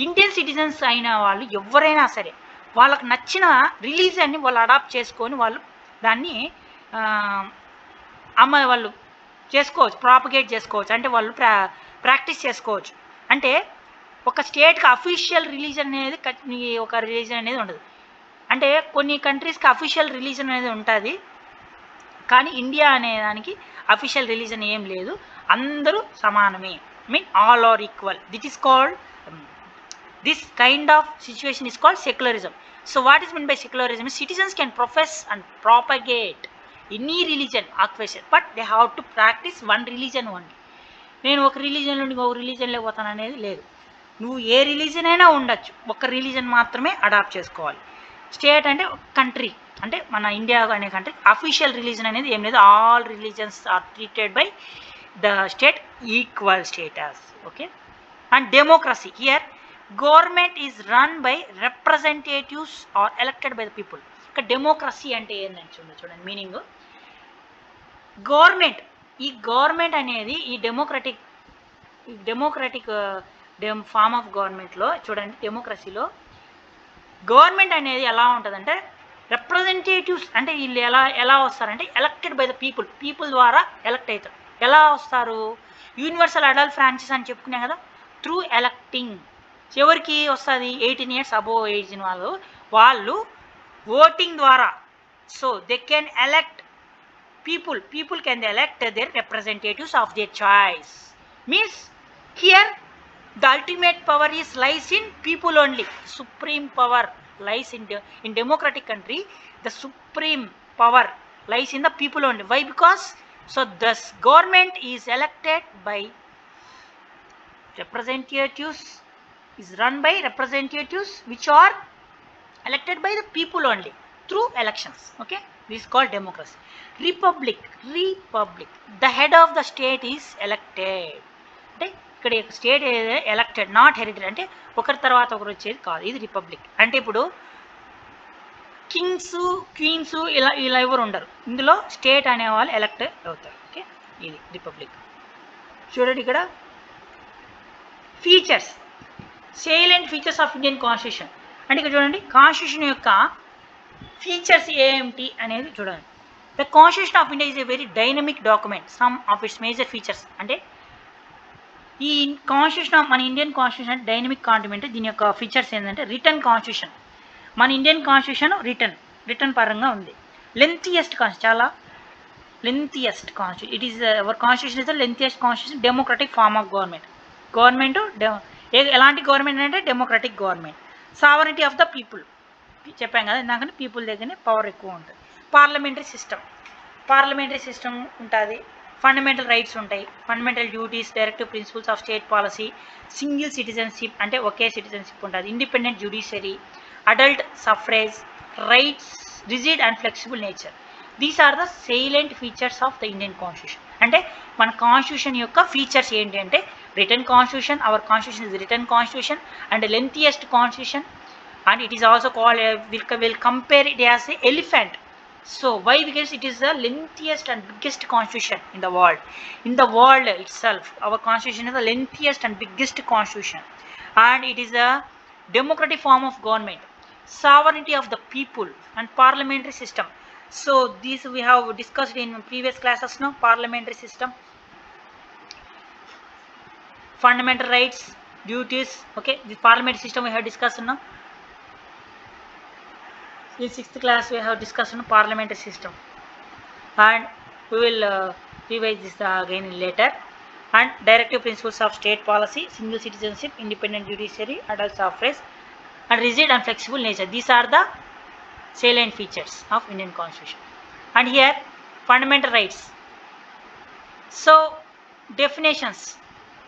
ఇండియన్ సిటిజన్స్ అయిన వాళ్ళు ఎవరైనా సరే వాళ్ళకు నచ్చిన రిలీజన్ని వాళ్ళు అడాప్ట్ చేసుకొని వాళ్ళు దాన్ని వాళ్ళు చేసుకోవచ్చు, ప్రాపగేట్ చేసుకోవచ్చు, అంటే వాళ్ళు ప్రాక్టీస్ చేసుకోవచ్చు. అంటే ఒక స్టేట్కి అఫీషియల్ రిలీజన్ అనేది ఒక రిలీజన్ అనేది ఉండదు. అంటే కొన్ని కంట్రీస్కి అఫీషియల్ రిలీజన్ అనేది ఉంటుంది, కానీ ఇండియా అనే దానికి అఫీషియల్ రిలీజన్ ఏం లేదు, అందరూ సమానమే, mean all are equal. This kind of situation is called secularism. So what is mean by secularism? Citizens can profess and propagate any religion occupation, but they have to practice one religion only. నేను ఒక religion నుండి ఒక రిలీజన్లో పోతాను అనేది లేదు. నువ్వు ఏ religion అయినా ఉండొచ్చు, ఒక రిలీజన్ మాత్రమే అడాప్ట్ చేసుకోవాలి. స్టేట్ అంటే కంట్రీ, అంటే మన ఇండియా అనే కంట్రీ అఫీషియల్ రిలీజన్ అనేది ఏం లేదు. All religions are treated by the state equal status. Okay. And democracy, here government is run by representatives are elected by the people. ఇక్కడ డెమోక్రసీ అంటే ఏంటని చూడండి మీనింగ్. గవర్నమెంట్, ఈ గవర్నమెంట్ అనేది ఈ డెమోక్రటిక్ ఫార్మ్ ఆఫ్ గవర్నమెంట్లో చూడండి, డెమోక్రసీలో గవర్నమెంట్ అనేది ఎలా ఉంటుందంటే రిప్రజెంటేటివ్స్, అంటే వీళ్ళు ఎలా వస్తారంటే ఎలక్టెడ్ బై ద పీపుల్ ద్వారా ఎలక్ట్ అవుతారు. ఎలా వస్తారు? యూనివర్సల్ అడల్ట్ ఫ్రాంచైజ్ అని చెప్పుకున్నాం కదా, త్రూ ఎలక్టింగ్. ఎవరికి వస్తుంది? 18 years అబోవ్ ఏజ్ వాళ్ళు ఓటింగ్ ద్వారా. So they can elect people can elect their representatives of their choice. Means here the ultimate power lies in people only. Supreme power lies in democratic country. The supreme power lies in the people only. Why? Because so this government is elected by representatives, is run by representatives which are elected by the people only through elections. Okay, this is called democracy. Republic, the head of the state is elected. అంటే ఇక్కడ state elected, not hereditary, అంటే ఒకరి తర్వాత ఒకరు వచ్చేది కాదు. ఇది republic. అంటే ఇప్పుడు కింగ్స్ క్వీన్స్ ఇలా ఎవరు ఉండరు, ఇందులో స్టేట్ అనేవాళ్ళు ఎలక్ట్ అవుతారు. ఓకే, ఇది రిపబ్లిక్. చూడండి ఇక్కడ features, salient features of Indian constitution. అంటే ఇక్కడ చూడండి కాన్స్టిట్యూషన్ యొక్క ఫీచర్స్ ఏమిటి అనేది చూడండి. The constitution of India is a very dynamic document. Some of its major features, అంటే ఈ కాన్స్టిట్యూషన్ ఆఫ్ మన ఇండియన్ కాన్స్టిట్యూషన్ డైనమిక్ కాంటిమెంట్. దీని యొక్క ఫీచర్స్ ఏంటంటే రిటర్న్ కాన్స్టిట్యూషన్. మన ఇండియన్ కాన్స్టిట్యూషన్ రిటర్న్ పరంగా ఉంది. లెంతియెస్ట్ చాలా lengthiest constitution. It is our constitution is the lengthiest constitution. Democratic form of government ఎలాంటి గవర్నమెంట్ అంటే democratic government. Sovereignty of the people చెప్పాం కదా ఇందాకనే, పీపుల్ దగ్గరనే పవర్ ఎక్కువ ఉంటుంది. పార్లమెంటరీ సిస్టమ్ ఉంటుంది. ఫండమెంటల్ రైట్స్ ఉంటాయి. Fundamental duties, directive principles of state policy, single citizenship అంటే ఒకే సిటిజన్షిప్ ఉంటుంది. Independent judiciary, adult suffrage, rights, rigid and flexible nature. These are the salient features of the Indian constitution. అంటే మన constitution యొక్క features ఏంటి అంటే written constitution, our constitution is written constitution and lengthiest constitution. And it is also called will compare it as a elephant. So why? Because it is the lengthiest and biggest constitution in the world. In the world itself, our constitution is the lengthiest and biggest constitution, and it is a democratic form of government, sovereignty of the people, and parliamentary system. So these we have discussed in previous classes. Now parliamentary system, fundamental rights, duties. Okay, the parliamentary system we have discussed now. In 6th class we have discussed on parliamentary system, and we will revise this again later. And directive principles of state policy, single citizenship, independent judiciary, adult suffrage, and rigid and flexible nature. These are the salient features of Indian constitution. And here fundamental rights. So definitions.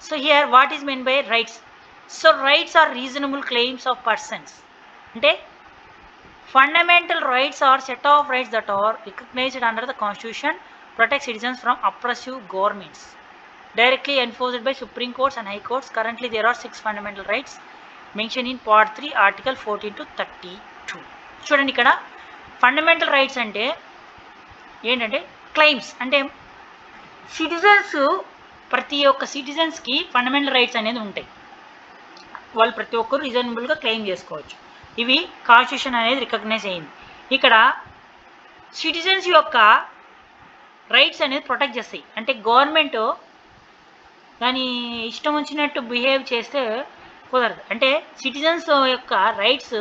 So here what is meant by rights? So rights are reasonable claims of persons. అంటే fundamental rights are set of rights that are recognized under the constitution, protect citizens from oppressive governments, directly enforced by Supreme Courts and High Courts. Currently there are 6 fundamental rights mentioned in part 3 article 14 to 32. చూడండి ఇక్కడ fundamental rights అంటే ఏంటంటే claims, అంటే citizens, ప్రతి ఒక్క సిటిజన్స్కి fundamental rights అనేది ఉంటాయి. వాళ్ళు ప్రతి ఒక్కరు రీజనబుల్గా క్లెయిమ్ చేసుకోవచ్చు. ఇవి కాన్స్టిట్యూషన్ అనేది రికగ్నైజ్ అయింది. ఇక్కడ సిటిజన్స్ యొక్క రైట్స్ అనేది ప్రొటెక్ట్ చేస్తాయి. అంటే గవర్నమెంట్ దాని ఇష్టం వచ్చినట్టు బిహేవ్ చేస్తే కుదరదు. అంటే సిటిజన్స్ యొక్క రైట్స్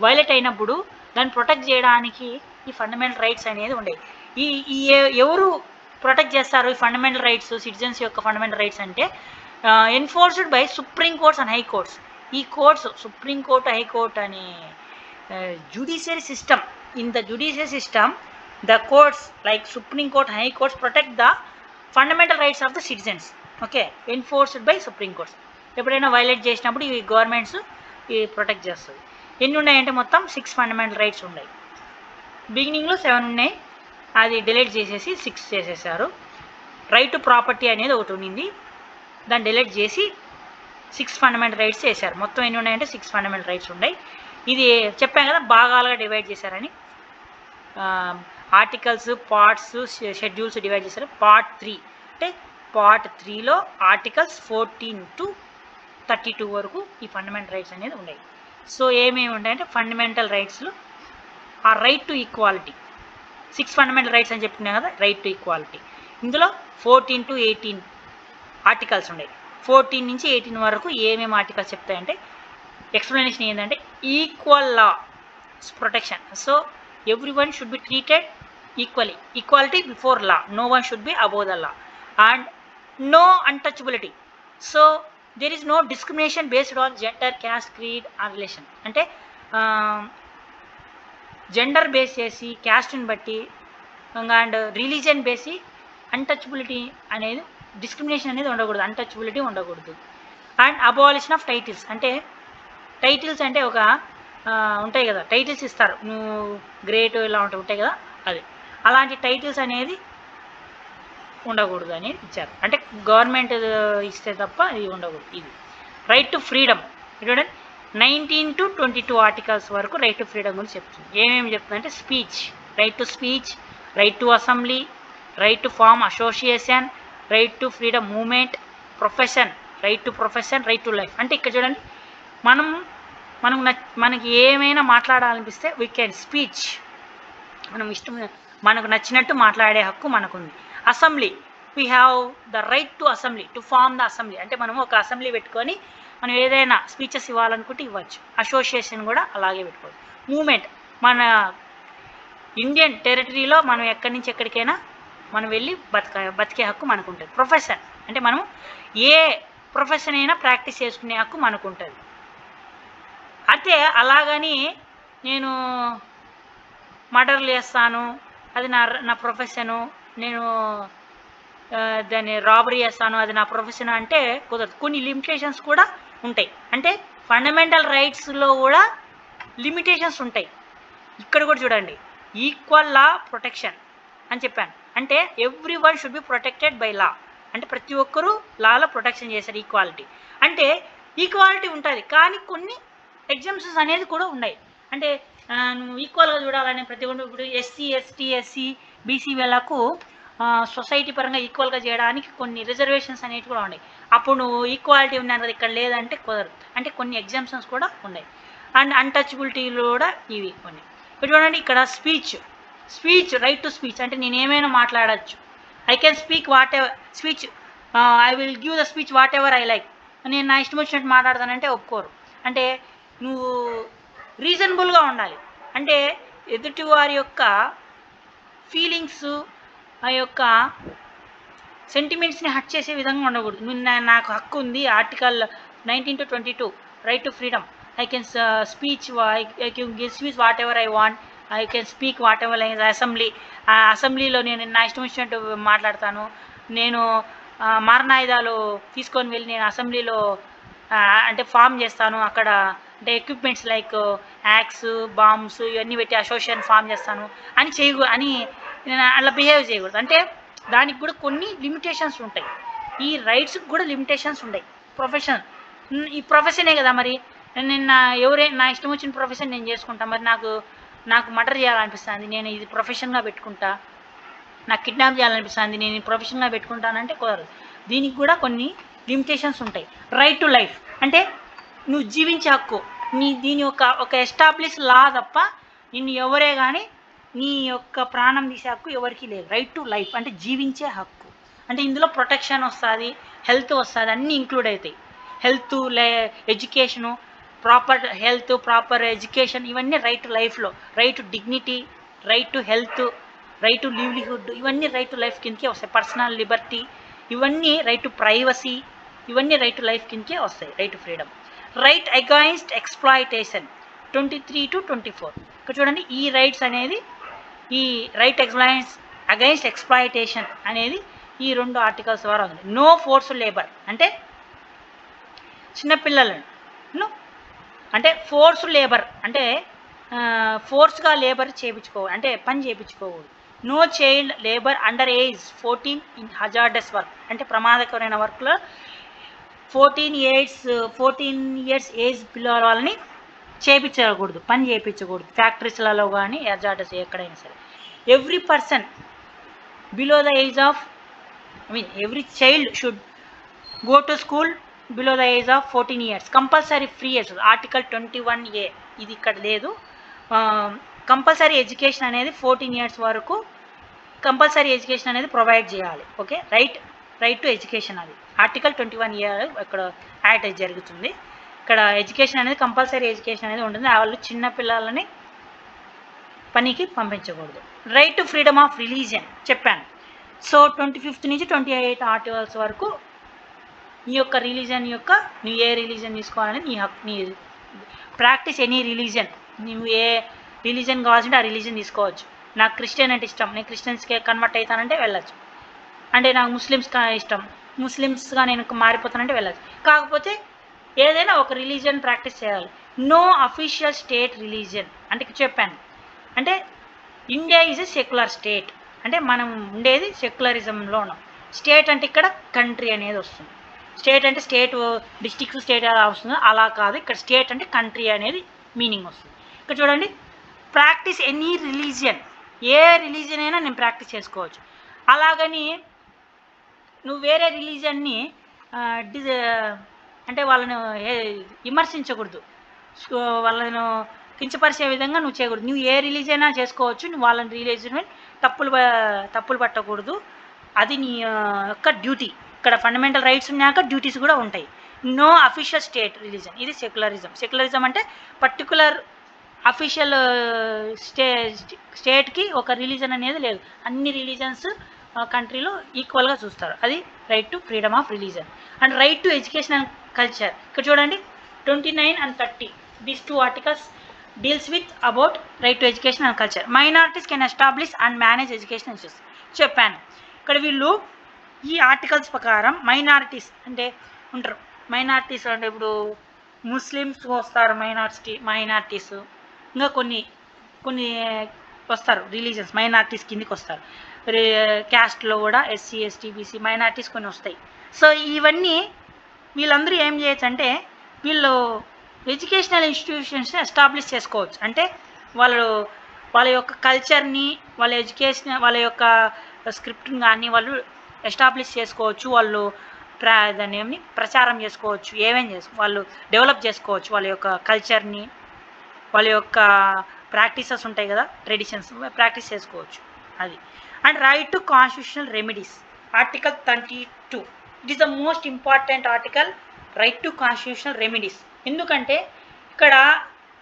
వైలేట్ అయినప్పుడు దాన్ని ప్రొటెక్ట్ చేయడానికి ఈ ఫండమెంటల్ రైట్స్ అనేది ఉండేవి. ఈ ఈ ఎవరు ప్రొటెక్ట్ చేస్తారు ఈ ఫండమెంటల్ రైట్స్, సిటిజన్స్ యొక్క ఫండమెంటల్ రైట్స్ అంటే enforced by supreme courts and high courts. ఈ courts supreme court, high court అనే judiciary system. In the judiciary system, the courts like Supreme Court, High Courts protect the fundamental rights of the citizens. Okay, enforced by Supreme Courts. ఎప్పుడైనా violate చేసినప్పుడు ఈ governments ఈ protect చేస్తుంది. ఎన్ని ఉన్నాయంటే మొత్తం 6 fundamental rights ఉన్నాయి. బిగినింగ్లో 7 ఉన్నాయి, అది డిలీట్ చేసేసి 6 చేసేసారు. రైట్ టు ప్రాపర్టీ అనేది ఒకటి ఉండింది, దాన్ని డిలీట్ చేసి 6 ఫండమెంటల్ రైట్స్ చేశారు. మొత్తం ఎన్ని ఉన్నాయంటే 6 ఫండమెంటల్ రైట్స్ ఉన్నాయి. ఇది చెప్పాం కదా భాగాలుగా డివైడ్ చేశారని. ఆర్టికల్స్, పార్ట్స్, షెడ్యూల్స్ డివైడ్ చేశారు. పార్ట్ 3 అంటే పార్ట్ 3లో ఆర్టికల్స్ 14 to 32 వరకు ఈ ఫండమెంటల్ రైట్స్ అనేది ఉన్నాయి. సో ఏమేమి ఉంటాయంటే ఫండమెంటల్ రైట్స్లో ఆ right to equality, 6 fundamental rights అని చెప్పుకున్నాం కదా, రైట్ టు ఈక్వాలిటీ. ఇందులో 14 to 18 ఆర్టికల్స్ ఉన్నాయి. 14 నుంచి 18 వరకు ఏమేమి ఆర్టికల్స్ చెప్తాయంటే ఎక్స్ప్లెనేషన్ ఏంటంటే equal law protection. So every one should be treated equally, equality before law, no one should be above the law, and no untouchability. So there is no discrimination based on gender, caste, creed or relation. అంటే gender base చేసి, క్యాస్ట్ని బట్టి and religion బేసి untouchability అనేది, discrimination అనేది ఉండకూడదు, untouchability ఉండకూడదు. And abolition of titles. అంటే టైటిల్స్ అంటే ఒక ఉంటాయి కదా, టైటిల్స్ ఇస్తారు, నువ్వు గ్రేట్ ఇలా ఉంటాయి కదా, అది అలాంటి టైటిల్స్ అనేది ఉండకూడదు అని ఇచ్చారు. అంటే గవర్నమెంట్ ఇస్తే తప్ప ఇది ఉండకూడదు. ఇది రైట్ టు ఫ్రీడమ్. చూడండి 19 to 22 ఆర్టికల్స్ వరకు రైట్ టు ఫ్రీడమ్ గురించి చెప్తుంది. ఏమేమి చెప్తుందంటే speech, right to speech, right to assembly, right to form association, right to freedom movement, profession, right to profession, right to life. అంటే ఇక్కడ చూడండి మనకి ఏమైనా మాట్లాడాలనిపిస్తే వీ కెన్ స్పీచ్, మనం ఇష్టం మనకు నచ్చినట్టు మాట్లాడే హక్కు మనకుంది. Assembly, we have the right to assembly, to form the assembly. అంటే మనం ఒక అసెంబ్లీ పెట్టుకొని మనం ఏదైనా స్పీచెస్ ఇవ్వాలనుకుంటే ఇవ్వచ్చు. అసోసియేషన్ కూడా అలాగే పెట్టుకోవచ్చు. మూమెంట్, మన ఇండియన్ టెరిటరీలో మనం ఎక్కడి నుంచి ఎక్కడికైనా మనం వెళ్ళి బతికే హక్కు మనకు ఉంటుంది. ప్రొఫెషన్ అంటే మనం ఏ ప్రొఫెషన్ అయినా ప్రాక్టీస్ చేసుకునే హక్కు మనకు ఉంటుంది. అయితే అలాగని నేను మర్డర్లు చేస్తాను, అది నా ప్రొఫెషను, నేను దాన్ని రాబరీ చేస్తాను, అది నా ప్రొఫెషన్ అంటే కుదరదు. కొన్ని లిమిటేషన్స్ కూడా ఉంటాయి. అంటే ఫండమెంటల్ రైట్స్లో కూడా లిమిటేషన్స్ ఉంటాయి. ఇక్కడ కూడా చూడండి, ఈక్వల్ లా ప్రొటెక్షన్ అని చెప్పాను. అంటే every one should be protected by law. అంటే ప్రతి ఒక్కరూ లాలో ప్రొటెక్షన్ చేశారు. ఈక్వాలిటీ అంటే ఈక్వాలిటీ ఉంటుంది, కానీ కొన్ని ఎగ్జామ్షన్స్ అనేది కూడా ఉన్నాయి. అంటే నువ్వు ఈక్వల్గా చూడాలని ప్రతి ఒక్కరు, ఇప్పుడు ఎస్సీ, ఎస్టీ, ఎస్సీ, బీసీ వీళ్ళకు సొసైటీ పరంగా ఈక్వల్గా చేయడానికి కొన్ని రిజర్వేషన్స్ అనేవి కూడా ఉన్నాయి. అప్పుడు నువ్వు ఈక్వాలిటీ ఉన్నాను కదా ఇక్కడ లేదంటే కుదరదు. అంటే కొన్ని ఎగ్జామ్షన్స్ కూడా ఉన్నాయి. అండ్ అన్టచబిలిటీలు కూడా ఇవి కొన్ని. ఇప్పుడు చూడండి ఇక్కడ స్పీచ్, రైట్ టు స్పీచ్. అంటే నేను ఏమైనా మాట్లాడచ్చు. I can speak what ever speech, I will give the speech what ever I like. నేను నా ఇష్టం వచ్చినట్టు మాట్లాడతానంటే ఒప్పుకోరు. అంటే నువ్వు రీజనబుల్గా ఉండాలి. అంటే ఎదుటి వారి యొక్క ఫీలింగ్స్, ఆ యొక్క సెంటిమెంట్స్ని హర్ట్ చేసే విధంగా ఉండకూడదు. నాకు హక్కు ఉంది, article 19 to 22 right to freedom, I can speech, I can give speech what ever I want, I can speak what ever like అసెంబ్లీలో నేను నా ఇష్టం వచ్చినట్టు మాట్లాడతాను. నేను మారణాయుధాలు తీసుకొని వెళ్ళి నేను అసెంబ్లీలో అంటే ఫామ్ చేస్తాను. అక్కడ అంటే ఎక్విప్మెంట్స్ లైక్ యాక్స్, బాంబ్స్ ఇవన్నీ పెట్టి అసోసియేషన్ ఫామ్ చేస్తాను అని నేను అలా బిహేవ్ చేయకూడదు. అంటే దానికి కూడా కొన్ని లిమిటేషన్స్ ఉంటాయి. ఈ రైట్స్కి కూడా లిమిటేషన్స్ ఉంటాయి. ఈ ప్రొఫెషనే కదా, మరి నేను నా ఇష్టం వచ్చిన ప్రొఫెషన్ నేను చేసుకుంటా. మరి నాకు మర్డర్ చేయాలనిపిస్తుంది, నేను ఇది ప్రొఫెషన్గా పెట్టుకుంటా. నాకు కిడ్నాప్ చేయాలనిపిస్తుంది, నేను ఇది ప్రొఫెషన్గా పెట్టుకుంటానంటే కుదరదు. దీనికి కూడా కొన్ని లిమిటేషన్స్ ఉంటాయి. రైట్ టు లైఫ్ అంటే నువ్వు జీవించే హక్కు, దీని ఒక ఎస్టాబ్లిష్ లా తప్ప నిన్ను ఎవరే కానీ నీ యొక్క ప్రాణం తీసే హక్కు ఎవరికి లేదు. రైట్ టు లైఫ్ అంటే జీవించే హక్కు. అంటే ఇందులో ప్రొటెక్షన్ వస్తుంది, హెల్త్ వస్తుంది, అన్నీ ఇంక్లూడ్ అవుతాయి. Health, education, proper health, proper education, ఇవన్నీ రైట్ లైఫ్లో. Right to dignity, right to health, right to livelihood, ఇవన్నీ రైట్ టు లైఫ్ కిందకే వస్తాయి. పర్సనల్ లిబర్టీ, ఇవన్నీ రైట్ టు ప్రైవసీ, ఇవన్నీ రైట్ టు లైఫ్ కిందకే వస్తాయి. Right to freedom. Right against exploitation 23 to 24. ఇక్కడ చూడండి, ఈ రైట్స్ అనేది, ఈ రైట్ అగైన్స్ట్ ఎక్స్ప్లాయిటేషన్ అనేది ఈ 2 ఆర్టికల్స్ ద్వారా ఉంది. నో ఫోర్స్డ్ లేబర్ అంటే చిన్నపిల్లలను, అంటే ఫోర్స్డ్ లేబర్ అంటే ఫోర్స్గా లేబర్ చేయించుకోవాలి, అంటే పని చేయించుకోకూడదు. No child labour under age 14 in hazardous work, అంటే ప్రమాదకరమైన వర్క్లో 14 years ఏజ్ పిల్లల వాళ్ళని చేయించకూడదు, పని చేయించకూడదు. ఫ్యాక్టరీస్లలో కానీ హజార్డస్ ఎక్కడైనా సరే. Every person below the age of every child should go to school below the age of 14 years. Compulsory free education article 21A, ఇది ఇక్కడ లేదు. కంపల్సరీ ఎడ్యుకేషన్ అనేది 14 years వరకు కంపల్సరీ ఎడ్యుకేషన్ అనేది ప్రొవైడ్ చేయాలి. ఓకే, రైట్ టు ఎడ్యుకేషన్ అది article 21A ఇక్కడ add జరుగుతుంది. ఇక్కడ ఎడ్యుకేషన్ అనేది కంపల్సరీ ఎడ్యుకేషన్ అనేది ఉంటుంది. వాళ్ళు చిన్న పిల్లలని పనికి పంపించకూడదు. Right to freedom of religion చెప్పాను. సో 25 నుంచి 28 ఆర్టికల్స్ వరకు నీ యొక్క రిలీజన్ యొక్క, నువ్వు ఏ రిలీజన్ తీసుకోవాలని నీ హక్కు, నీ ప్రాక్టీస్ ఎనీ రిలీజన్. నువ్వు ఏ రిలీజన్ కావాల్సింటే ఆ రిలీజన్ తీసుకోవచ్చు. నాకు క్రిస్టియన్ అంటే ఇష్టం, నేను క్రిస్టియన్స్కి కన్వర్ట్ అవుతానంటే వెళ్ళచ్చు. అంటే నాకు ముస్లిమ్స్ ఇష్టం, ముస్లిమ్స్గా నేను మారిపోతానంటే వెళ్ళచ్చు. కాకపోతే ఏదైనా ఒక రిలీజన్ ప్రాక్టీస్ చేయాలి. నో అఫీషియల్ స్టేట్ రిలీజన్ అంటే చెప్పాను, అంటే India is a secular state, అంటే మనం ఉండేది సెక్యులరిజంలో ఉన్నాం. స్టేట్ అంటే ఇక్కడ కంట్రీ అనేది వస్తుంది. స్టేట్ అంటే స్టేట్, డిస్టిక్ స్టేట్ ఎలా వస్తుందో అలా కాదు, ఇక్కడ స్టేట్ అంటే కంట్రీ అనేది మీనింగ్ వస్తుంది. ఇక్కడ చూడండి, ప్రాక్టీస్ ఎనీ రిలీజియన్, ఏ రిలీజియన్ అయినా నేను ప్రాక్టీస్ చేసుకోవచ్చు. అలాగని నువ్వు వేరే రిలీజియన్ని అంటే వాళ్ళను విమర్శించకూడదు, వాళ్ళను కించపరిచే విధంగా నువ్వు చేయకూడదు. నువ్వు ఏ రిలీజియన్ అయినా చేసుకోవచ్చు, నువ్వు వాళ్ళని రిలీజియన్ తప్పులు పట్టకూడదు. అది నీ యొక్క డ్యూటీ. ఇక్కడ ఫండమెంటల్ రైట్స్ ఉన్నాక డ్యూటీస్ కూడా ఉంటాయి. నో అఫీషియల్ స్టేట్ రిలీజన్, ఇది సెక్యులరిజం. సెక్యులరిజం అంటే పర్టికులర్ అఫీషియల్ స్టేట్కి ఒక రిలీజన్ అనేది లేదు, అన్ని రిలీజన్స్ కంట్రీలో ఈక్వల్గా చూస్తారు. అది right to freedom of religion. And right to education and culture. ఇక్కడ చూడండి 29 and 30, these 2 articles deals with about right to education and culture. Minorities can establish and manage education institutes చెప్పాను. ఇక్కడ వీళ్ళు ఈ ఆర్టికల్స్ ప్రకారం మైనారిటీస్ అంటే ఉంటారు. Minorities అంటే ఇప్పుడు ముస్లిమ్స్ వస్తారు, మైనారిటీస్, ఇంకా కొన్ని వస్తారు రిలీజన్స్ మైనారిటీస్ కిందికి వస్తారు. క్యాస్ట్లో కూడా ఎస్సీ, ఎస్టీ, బీసీ మైనారిటీస్ కొన్ని వస్తాయి. సో ఇవన్నీ వీళ్ళందరూ ఏం చేయొచ్చు అంటే వీళ్ళు ఎడ్యుకేషనల్ ఇన్స్టిట్యూషన్స్ని ఎస్టాబ్లిష్ చేసుకోవచ్చు. అంటే వాళ్ళ యొక్క కల్చర్ని, వాళ్ళ ఎడ్యుకేషన్, వాళ్ళ యొక్క స్క్రిప్ట్ని కానీ వాళ్ళు ఎస్టాబ్లిష్ చేసుకోవచ్చు. వాళ్ళు దాన్ని ప్రచారం చేసుకోవచ్చు, వాళ్ళు డెవలప్ చేసుకోవచ్చు వాళ్ళ యొక్క కల్చర్ని, వాళ్ళ యొక్క ప్రాక్టీసెస్ ఉంటాయి కదా, ట్రెడిషన్స్ ప్రాక్టీస్ చేసుకోవచ్చు అది. And right to constitutional remedies article 32, it is the most important article. Right to constitutional remedies ఎందుకంటే ఇక్కడ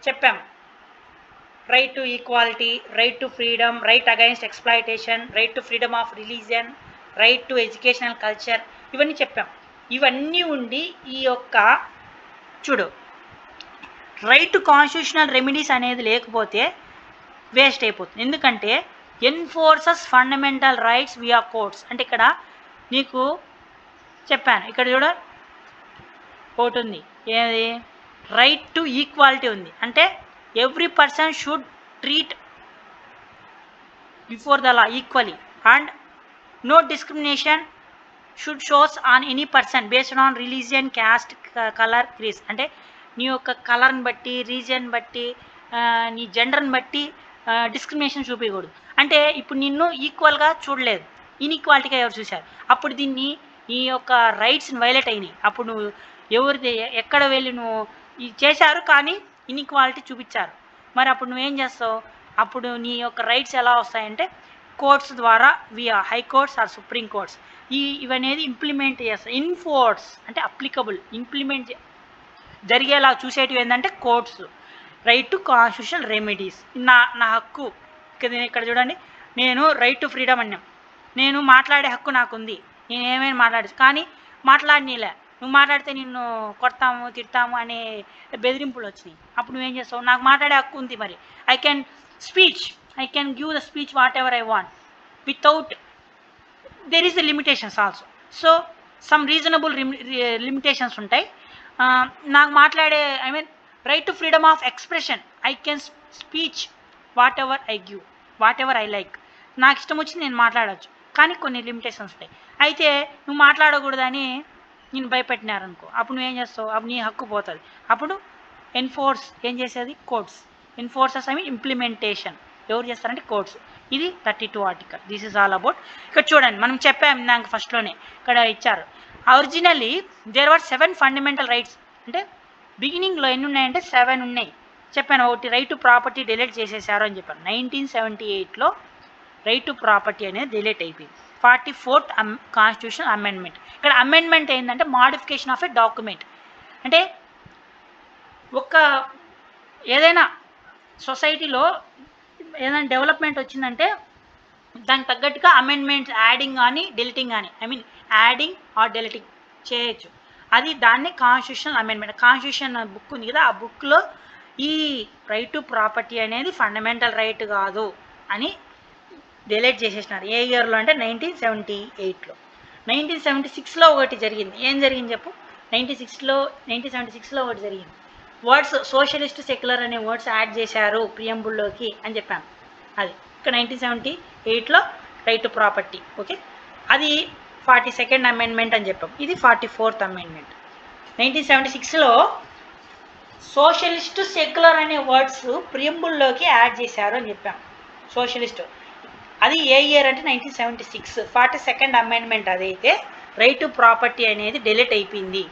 చెప్పాము, right to equality, right to freedom, right against exploitation, right to freedom of religion, right to educational culture, ఇవన్నీ చెప్పాం. ఇవన్నీ ఉండి ఈ యొక్క చూడు రైట్ టు కాన్స్టిట్యూషనల్ రెమెడీస్ అనేది లేకపోతే వేస్ట్ అయిపోతుంది. ఎందుకంటే enforces fundamental rights via courts, అంటే ఇక్కడ నీకు చెప్పాను, ఇక్కడ చూడ ఒకటి ఉంది, ఏది రైట్ టు ఈక్వాలిటీ ఉంది. అంటే every person should treat before the law equally and no discrimination should shows on any person based on religion, caste, colour, creed. అంటే నీ యొక్క కలర్ని బట్టి, రీజియన్ బట్టి, నీ జెండర్ని బట్టి డిస్క్రిమినేషన్ చూపించకూడదు. అంటే ఇప్పుడు నిన్ను ఈక్వల్గా చూడలేదు, ఇన్ఈక్వాలిటీగా ఎవరు చూశారు, అప్పుడు దీన్ని నీ యొక్క రైట్స్ని వైలేట్ అయినాయి. అప్పుడు నువ్వు ఎవరిది ఎక్కడ వెళ్ళి నువ్వు ఇది చేశారు కానీ ఇన్ఈక్వాలిటీ చూపించారు, మరి అప్పుడు నువ్వేం చేస్తావు? అప్పుడు నీ యొక్క రైట్స్ ఎలా వస్తాయంటే కోర్ట్స్ ద్వారా via high courts or supreme courts ఇవనేది ఇంప్లిమెంట్ చేస్తారు. ఇన్ఫోర్స్ అంటే అప్లికబుల్, ఇంప్లిమెంట్ జరిగేలా చూసేటివి ఏంటంటే courts. Right to constitutional remedies, నా హక్కు. ఇక్కడ చూడండి, నేను రైట్ టు ఫ్రీడమ్ అన్నాం, నేను మాట్లాడే హక్కు నాకుంది, నేను ఏమైనా మాట్లాడచ్చు. కానీ మాట్లాడినీలే, నువ్వు మాట్లాడితే నిన్ను కొడతాము తిడతాము అనే బెదిరింపులు వచ్చినాయి. అప్పుడు నువ్వేం చేస్తావు? నాకు మాట్లాడే హక్కు ఉంది, మరి I can give the speech what ever I want without there is the limitations also. So some reasonable limitations ఉంటాయి. నాకు మాట్లాడే right to freedom of expression, I can speech what ever I like. నాకు ఇష్టం వచ్చింది నేను మాట్లాడచ్చు, కానీ కొన్ని లిమిటేషన్స్ ఉంటాయి. అయితే నువ్వు మాట్లాడకూడదని నేను భయపెట్టినారనుకో, అప్పుడు నువ్వేం చేస్తావు? అప్పుడు నీ హక్కు పోతుంది. అప్పుడు ఏం చేసేది? కోర్ట్స్. ఎన్ఫోర్సెస్ ఇంప్లిమెంటేషన్ ఎవరు చేస్తారంటే కోర్ట్స్. ఇది 32 article. This is all about. ఇక్కడ చూడండి, మనం చెప్పాము నాకు ఫస్ట్లోనే ఇక్కడ ఇచ్చారు. Originally there were 7 fundamental rights. అంటే బిగినింగ్లో ఎన్ని ఉన్నాయంటే 7 ఉన్నాయి చెప్పాను. ఒకటి రైట్ టు ప్రాపర్టీ డిలీట్ చేసేసారు అని చెప్పాను. 1978లో రైట్ టు ప్రాపర్టీ అనేది డిలీట్ అయిపోయింది. 44th constitution amendment. ఇక్కడ అమెండ్మెంట్ ఏంటంటే మాడిఫికేషన్ ఆఫ్ ఎ డాక్యుమెంట్. అంటే ఏదైనా సొసైటీలో ఏదైనా డెవలప్మెంట్ వచ్చిందంటే దానికి తగ్గట్టుగా అమెండ్మెంట్స్ యాడింగ్ కానీ డిలీటింగ్ కానీ యాడింగ్ ఆర్ డిలీటింగ్ చేయొచ్చు. దాన్ని కాన్స్టిట్యూషనల్ అమెండ్మెంట్. కాన్స్టిట్యూషన్ బుక్ ఉంది కదా, ఆ బుక్లో ఈ రైట్ టు ప్రాపర్టీ అనేది ఫండమెంటల్ రైట్ కాదు అని డిలీట్ చేసేసినారు. ఏ ఇయర్లో అంటే 1978లో. 1976లో ఒకటి జరిగింది. ఏం జరిగింది చెప్పు? 1976లో ఒకటి జరిగింది. వర్డ్స్ సోషలిస్ట్ సెక్యులర్ అనే వర్డ్స్ యాడ్ చేశారు ప్రియంబుల్లోకి అని చెప్పాను. అది ఇక్కడ 1978లో రైట్ టు ప్రాపర్టీ. ఓకే, అది 42nd అమెండ్మెంట్ అని చెప్పాం. ఇది 44th అమెండ్మెంట్. 1976లో సోషలిస్ట్ సెక్యులర్ అనే వర్డ్స్ ప్రియంబుల్లోకి యాడ్ చేశారు అని చెప్పాం. సోషలిస్ట్ అది ఏ ఇయర్ అంటే 1976, 42nd అమెండ్మెంట్. అదైతే రైట్ టు ప్రాపర్టీ అనేది డిలీట్ అయిపోయింది.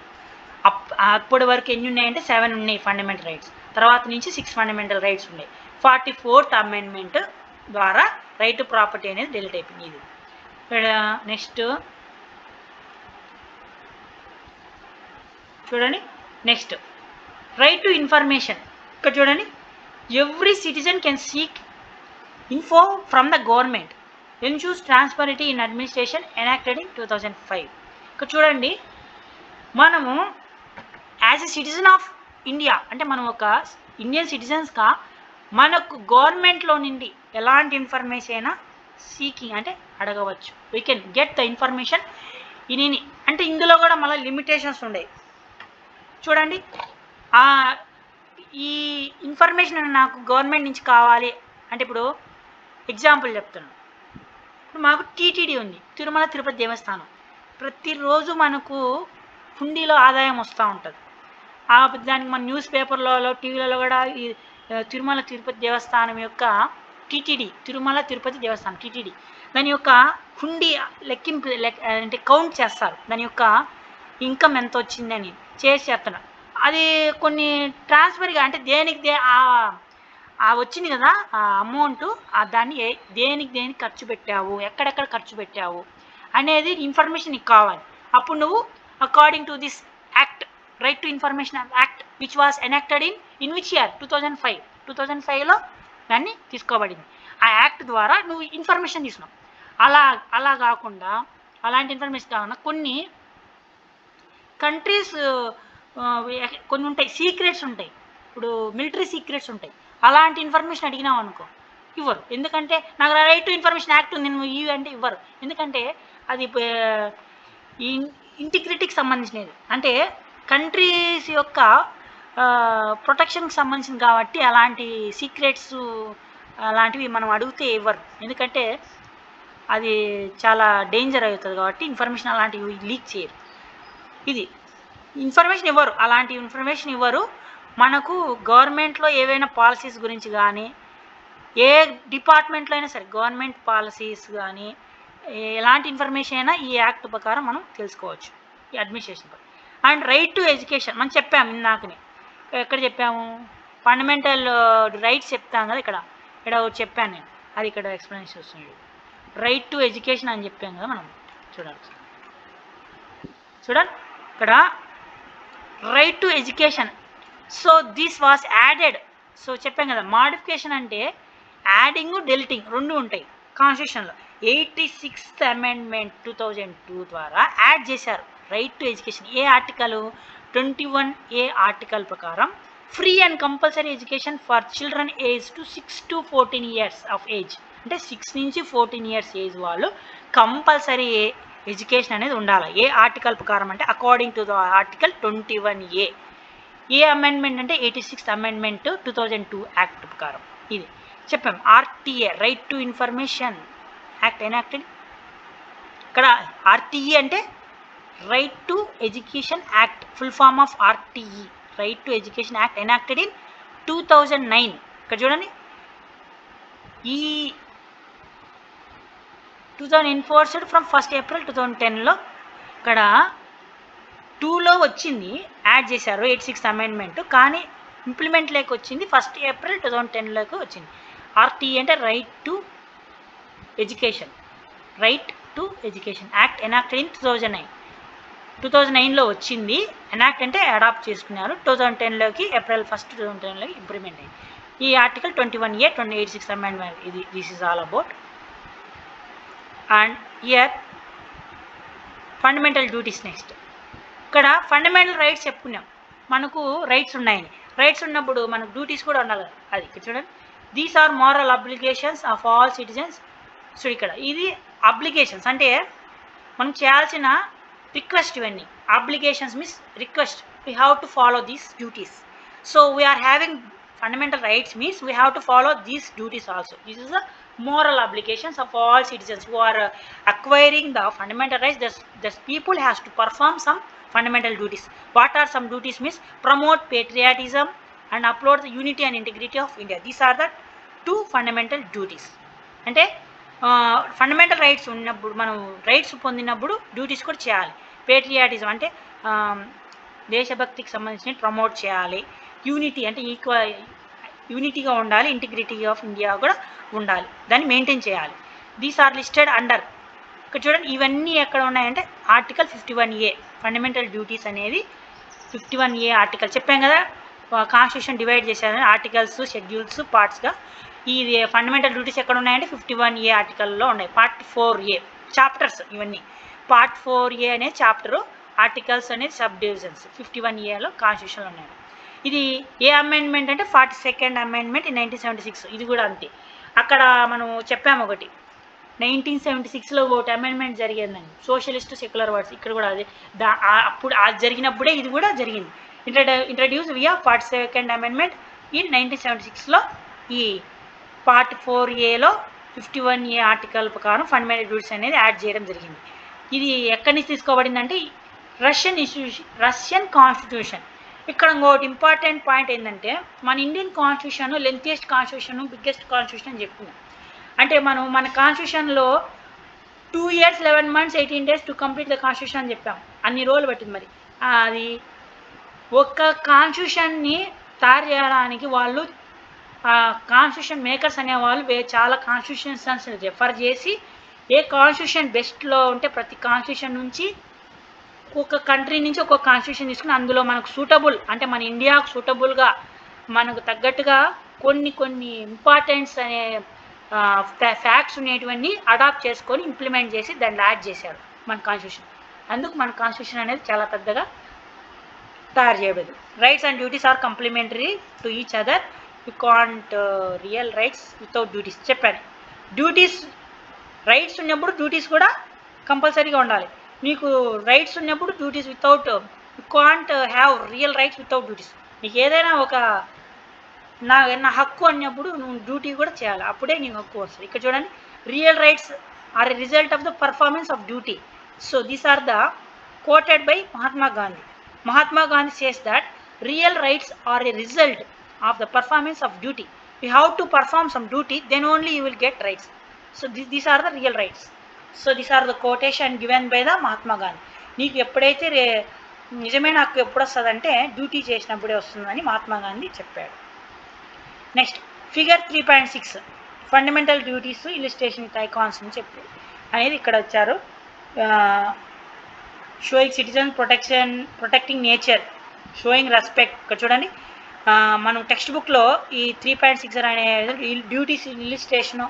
అప్పటి వరకు ఎన్ని ఉన్నాయంటే 7 ఉన్నాయి ఫండమెంటల్ రైట్స్. తర్వాత నుంచి 6 ఫండమెంటల్ రైట్స్ ఉన్నాయి. 44th అమెండ్మెంట్ ద్వారా రైట్ టు ప్రాపర్టీ అనేది డిలీట్ అయిపోయింది. ఇది నెక్స్ట్ చూడండి. Next right to information. ఇక్కడ చూడండి, every citizen can seek info from the government, ensures transparency in administration, enacted in 2005. ఇక్కడ చూడండి, మనము as a citizen of India అంటే మనం ఒక ఇండియన్ సిటిజన్స్గా మనకు గవర్నమెంట్లో నుండి ఎలాంటి ఇన్ఫర్మేషన్ అయినా సీకింగ్ అంటే అడగవచ్చు. We can get the information in అంటే ఇందులో కూడా మళ్ళీ లిమిటేషన్స్ ఉన్నాయి. చూడండి, ఈ ఇన్ఫర్మేషన్ నాకు గవర్నమెంట్ నుంచి కావాలి అంటే, ఇప్పుడు ఎగ్జాంపుల్ చెప్తున్నాను. ఇప్పుడు మాకు టీటీడీ ఉంది, తిరుమల తిరుపతి దేవస్థానం. ప్రతిరోజు మనకు హుండీలో ఆదాయం వస్తూ ఉంటుంది. దానికి మన న్యూస్ పేపర్లలో టీవీలలో కూడా ఈ తిరుమల తిరుపతి దేవస్థానం యొక్క టీటీడీ, తిరుమల తిరుపతి దేవస్థానం టీటీడీ, దాని యొక్క హుండీ లెక్కింపు అంటే కౌంట్ చేస్తారు. దాని యొక్క ఇన్కమ్ ఎంత వచ్చిందని చేస్తున్నారు. అది కొన్ని ట్రాన్స్ఫర్గా అంటే దేనికి వచ్చింది కదా ఆ అమౌంట్, దాన్ని దేనికి ఖర్చు పెట్టావు, ఎక్కడెక్కడ ఖర్చు పెట్టావు అనేది ఇన్ఫర్మేషన్ నీకు కావాలి. అప్పుడు నువ్వు according to this act, right to information act which was enacted in which year 2005లో దాన్ని తీసుకోబడింది. ఆ యాక్ట్ ద్వారా నువ్వు ఇన్ఫర్మేషన్ తీసుకున్నావు. అలా కాకుండా అలాంటి ఇన్ఫర్మేషన్ కాకుండా కొన్ని కంట్రీస్ కొన్ని ఉంటాయి, సీక్రెట్స్ ఉంటాయి. ఇప్పుడు మిలిటరీ సీక్రెట్స్ ఉంటాయి. అలాంటి ఇన్ఫర్మేషన్ అడిగినావు అనుకో ఇవ్వరు. ఎందుకంటే నాకు రైట్ టు ఇన్ఫర్మేషన్ యాక్ట్ ఉంది, నువ్వు ఇవి అంటే ఇవ్వరు. ఎందుకంటే అది ఇంటిగ్రిటీకి సంబంధించినది, అంటే కంట్రీస్ యొక్క ప్రొటెక్షన్కి సంబంధించింది కాబట్టి అలాంటి సీక్రెట్స్ అలాంటివి మనం అడిగితే ఇవ్వరు. ఎందుకంటే అది చాలా డేంజర్ అవుతుంది కాబట్టి ఇన్ఫర్మేషన్ అలాంటివి లీక్ చేయరు. ఇది ఇన్ఫర్మేషన్ ఇవ్వరు, అలాంటి ఇన్ఫర్మేషన్ ఇవ్వరు. మనకు గవర్నమెంట్లో ఏవైనా పాలసీస్ గురించి కానీ, ఏ డిపార్ట్మెంట్లో అయినా సరే గవర్నమెంట్ పాలసీస్ కానీ ఎలాంటి ఇన్ఫర్మేషన్ అయినా ఈ యాక్ట్ ప్రకారం మనం తెలుసుకోవచ్చు, ఈ administration. And right to education మనం చెప్పాము ఇందాకనే. ఎక్కడ చెప్పాము? ఫండమెంటల్ రైట్స్ చెప్తాం కదా, ఇక్కడ ఒకటి చెప్పాను నేను, అది ఇక్కడ ఎక్స్ప్లెనేషన్ వస్తుంది. రైట్ టు ఎడ్యుకేషన్ అని చెప్పాం కదా మనం. చూడండి ఇక్కడ right to education. So this was added. So చెప్పాం కదా, మాడిఫికేషన్ అంటే యాడింగ్ డెలిటింగ్ రెండు ఉంటాయి కాన్స్టిట్యూషన్లో. 86th అమెండ్మెంట్ 2002 ద్వారా యాడ్ చేశారు రైట్ టు ఎడ్యుకేషన్. ఏ ఆర్టికల్? 21A ఆర్టికల్ ప్రకారం free and compulsory education for children age to 6 to 14 years of age. అంటే 6 నుంచి 14 years ఏజ్ వాళ్ళు కంపల్సరీ ఎడ్యుకేషన్ అనేది ఉండాలి. ఏ ఆర్టికల్ ప్రకారం అంటే according to the article 21A. ఏ అమెండ్మెంట్ అంటే 86th అమెండ్మెంట్ 2002 యాక్ట్ ప్రకారం ఇది చెప్పాం. RTA right to information act enacted. ఇక్కడ ఆర్టీఈ అంటే right to education act, full form of RTE, right to education act enacted in 2009. ఇక్కడ చూడండి, ఈ 2000 ఎన్ఫోర్స్డ్ ఫ్రమ్ 1st April 2010లో ఇక్కడ 2లో వచ్చింది, యాడ్ చేశారు 86th అమెండ్మెంట్. కానీ ఇంప్లిమెంట్ లేక వచ్చింది 1st April 2010లోకి వచ్చింది. ఆర్టీఈ అంటే right to education, right to education act enacted in 2009లో వచ్చింది. ఎనాక్ట్ అంటే అడాప్ట్ చేసుకున్నారు. 2010లోకి April 1, 2010లోకి ఇంప్లిమెంట్ అయింది. ఈ ఆర్టికల్ 21A 86th అమెండ్మెంట్. ఇది this is all about. And here fundamental duties. Next ఇక్కడ ఫండమెంటల్ రైట్స్ చెప్పుకున్నాం, మనకు రైట్స్ ఉన్నాయని. రైట్స్ ఉన్నప్పుడు మనకు డ్యూటీస్ కూడా ఉండాలి. అది ఇక్కడ చూడండి, these are moral obligations of all citizens. So ఇక్కడ ఇది అబ్లిగేషన్స్ అంటే మనం చేయాల్సిన రిక్వెస్ట్. ఇవన్నీ obligations means request. We have to follow these duties. So we are having fundamental rights means we have to follow these duties also. This is the moral obligations of all citizens who are acquiring the fundamental rights. Thus people has to perform some fundamental duties. What are some duties means? Promote patriotism and uphold the unity and integrity of India. These are the two fundamental duties. అంటే fundamental rights ఉన్నప్పుడు, మనం rights పొందినప్పుడు duties కూడా చేయాలి. Patriotism అంటే దేశభక్తికి సంబంధించిన promote చేయాలి. Unity అంటే యూనిటీగా ఉండాలి. ఇంటిగ్రిటీ ఆఫ్ ఇండియా కూడా ఉండాలి, దాన్ని మెయింటైన్ చేయాలి. These are listed under. ఇక్కడ చూడండి, ఇవన్నీ ఎక్కడ ఉన్నాయంటే ఆర్టికల్ 51A. ఫండమెంటల్ డ్యూటీస్ అనేది 51A ఆర్టికల్. చెప్పాం కదా, కాన్స్టిట్యూషన్ డివైడ్ చేశారని ఆర్టికల్స్, షెడ్యూల్స్, పార్ట్స్గా. ఈ ఫండమెంటల్ డ్యూటీస్ ఎక్కడ ఉన్నాయంటే 51A ఆర్టికల్లో ఉన్నాయి. పార్ట్ 4A చాప్టర్స్ ఇవన్నీ. పార్ట్ 4A అనే చాప్టరు, ఆర్టికల్స్ అనేది సబ్ డివిజన్స్ 51Aలో కాన్స్టిట్యూషన్లో ఉన్నాయి. ఇది ఏ అమెండ్మెంట్ అంటే 42nd అమెండ్మెంట్ 1976. ఇది కూడా అంతే. అక్కడ మనం చెప్పాము ఒకటి 1976లో ఒకటి అమెండ్మెంట్ జరిగిందని, సోషలిస్ట్ సెక్యులర్ వర్డ్స్. ఇక్కడ కూడా అది అప్పుడు అది జరిగినప్పుడే ఇది కూడా జరిగింది. Introduce via 42nd amendment in 1976లో. ఈ పార్ట్ 4Aలో 51A ఆర్టికల్ ప్రకారం ఫండమెంటల్ డ్యూటీస్ అనేది యాడ్ చేయడం జరిగింది. ఇది ఎక్కడి నుంచి తీసుకోబడిందంటే రష్యన్ కాన్స్టిట్యూషన్. ఇక్కడ ఇంకోటి ఇంపార్టెంట్ పాయింట్ ఏంటంటే, మన Indian constitution lengthiest constitution, biggest constitution అని చెప్పుకున్నాం. అంటే మన కాన్స్టిట్యూషన్లో 2 years 11 months 18 days to complete the constitution అని చెప్పాం. అన్ని రోజులు పట్టింది. మరి అది ఒక్క కాన్స్టిట్యూషన్ని తయారు చేయడానికి వాళ్ళు కాన్స్టిట్యూషన్ మేకర్స్ అనేవాళ్ళు చాలా కాన్స్టిట్యూషన్స్ రెఫర్ చేసి ఏ కాన్స్టిట్యూషన్ బెస్ట్లో ఉంటే ప్రతి కాన్స్టిట్యూషన్ నుంచి ఒక్కొక్క కంట్రీ నుంచి ఒక్కొక్క కాన్స్టిట్యూషన్ తీసుకుని అందులో మనకు సూటబుల్ అంటే మన ఇండియాకు సూటబుల్గా మనకు తగ్గట్టుగా కొన్ని ఇంపార్టెంట్స్ అనే ఫ్యాక్ట్స్ ఉండేటివన్నీ అడాప్ట్ చేసుకొని ఇంప్లిమెంట్ చేసి దాన్ని యాడ్ చేశారు మన కాన్స్టిట్యూషన్. అందుకు మన కాన్స్టిట్యూషన్ అనేది చాలా పెద్దగా తయారు చేయబడింది. Rights and duties are complementary to each other. You can't real rights without duties. చెప్పాను, డ్యూటీస్ రైట్స్ ఉన్నప్పుడు డ్యూటీస్ కూడా కంపల్సరీగా ఉండాలి. మీకు రైట్స్ ఉన్నప్పుడు duties without, you can't have real rights without duties. నీకు ఏదైనా ఒక నా హక్కు అన్నప్పుడు నువ్వు డ్యూటీ కూడా చేయాలి, అప్పుడే నీకు హక్కు వస్తుంది. ఇక్కడ చూడండి, real rights are a result of the performance of duty. So these are the quoted by Mahatma Gandhi. Mahatma Gandhi says that real rights are a result of the performance of duty. You have to perform some duty, then only you will get rights. So these are the real rights. So these are the quotation given by the Mahatma Gandhi. నీకు ఎప్పుడైతే నిజమైన హక్కు ఎప్పుడు వస్తుందంటే duty చేసినప్పుడే వస్తుందని మహాత్మా గాంధీ చెప్పాడు. Next figure 3.6. Fundamental duties illustration with icons అని చెప్పి అనేది ఇక్కడ వచ్చారు. Showing citizen protecting nature, showing respect. ఇక్కడ చూడండి, మనం టెక్స్ట్ బుక్లో ఈ 3.6 అనే డ్యూటీస్ ఇలిస్ట్రేషను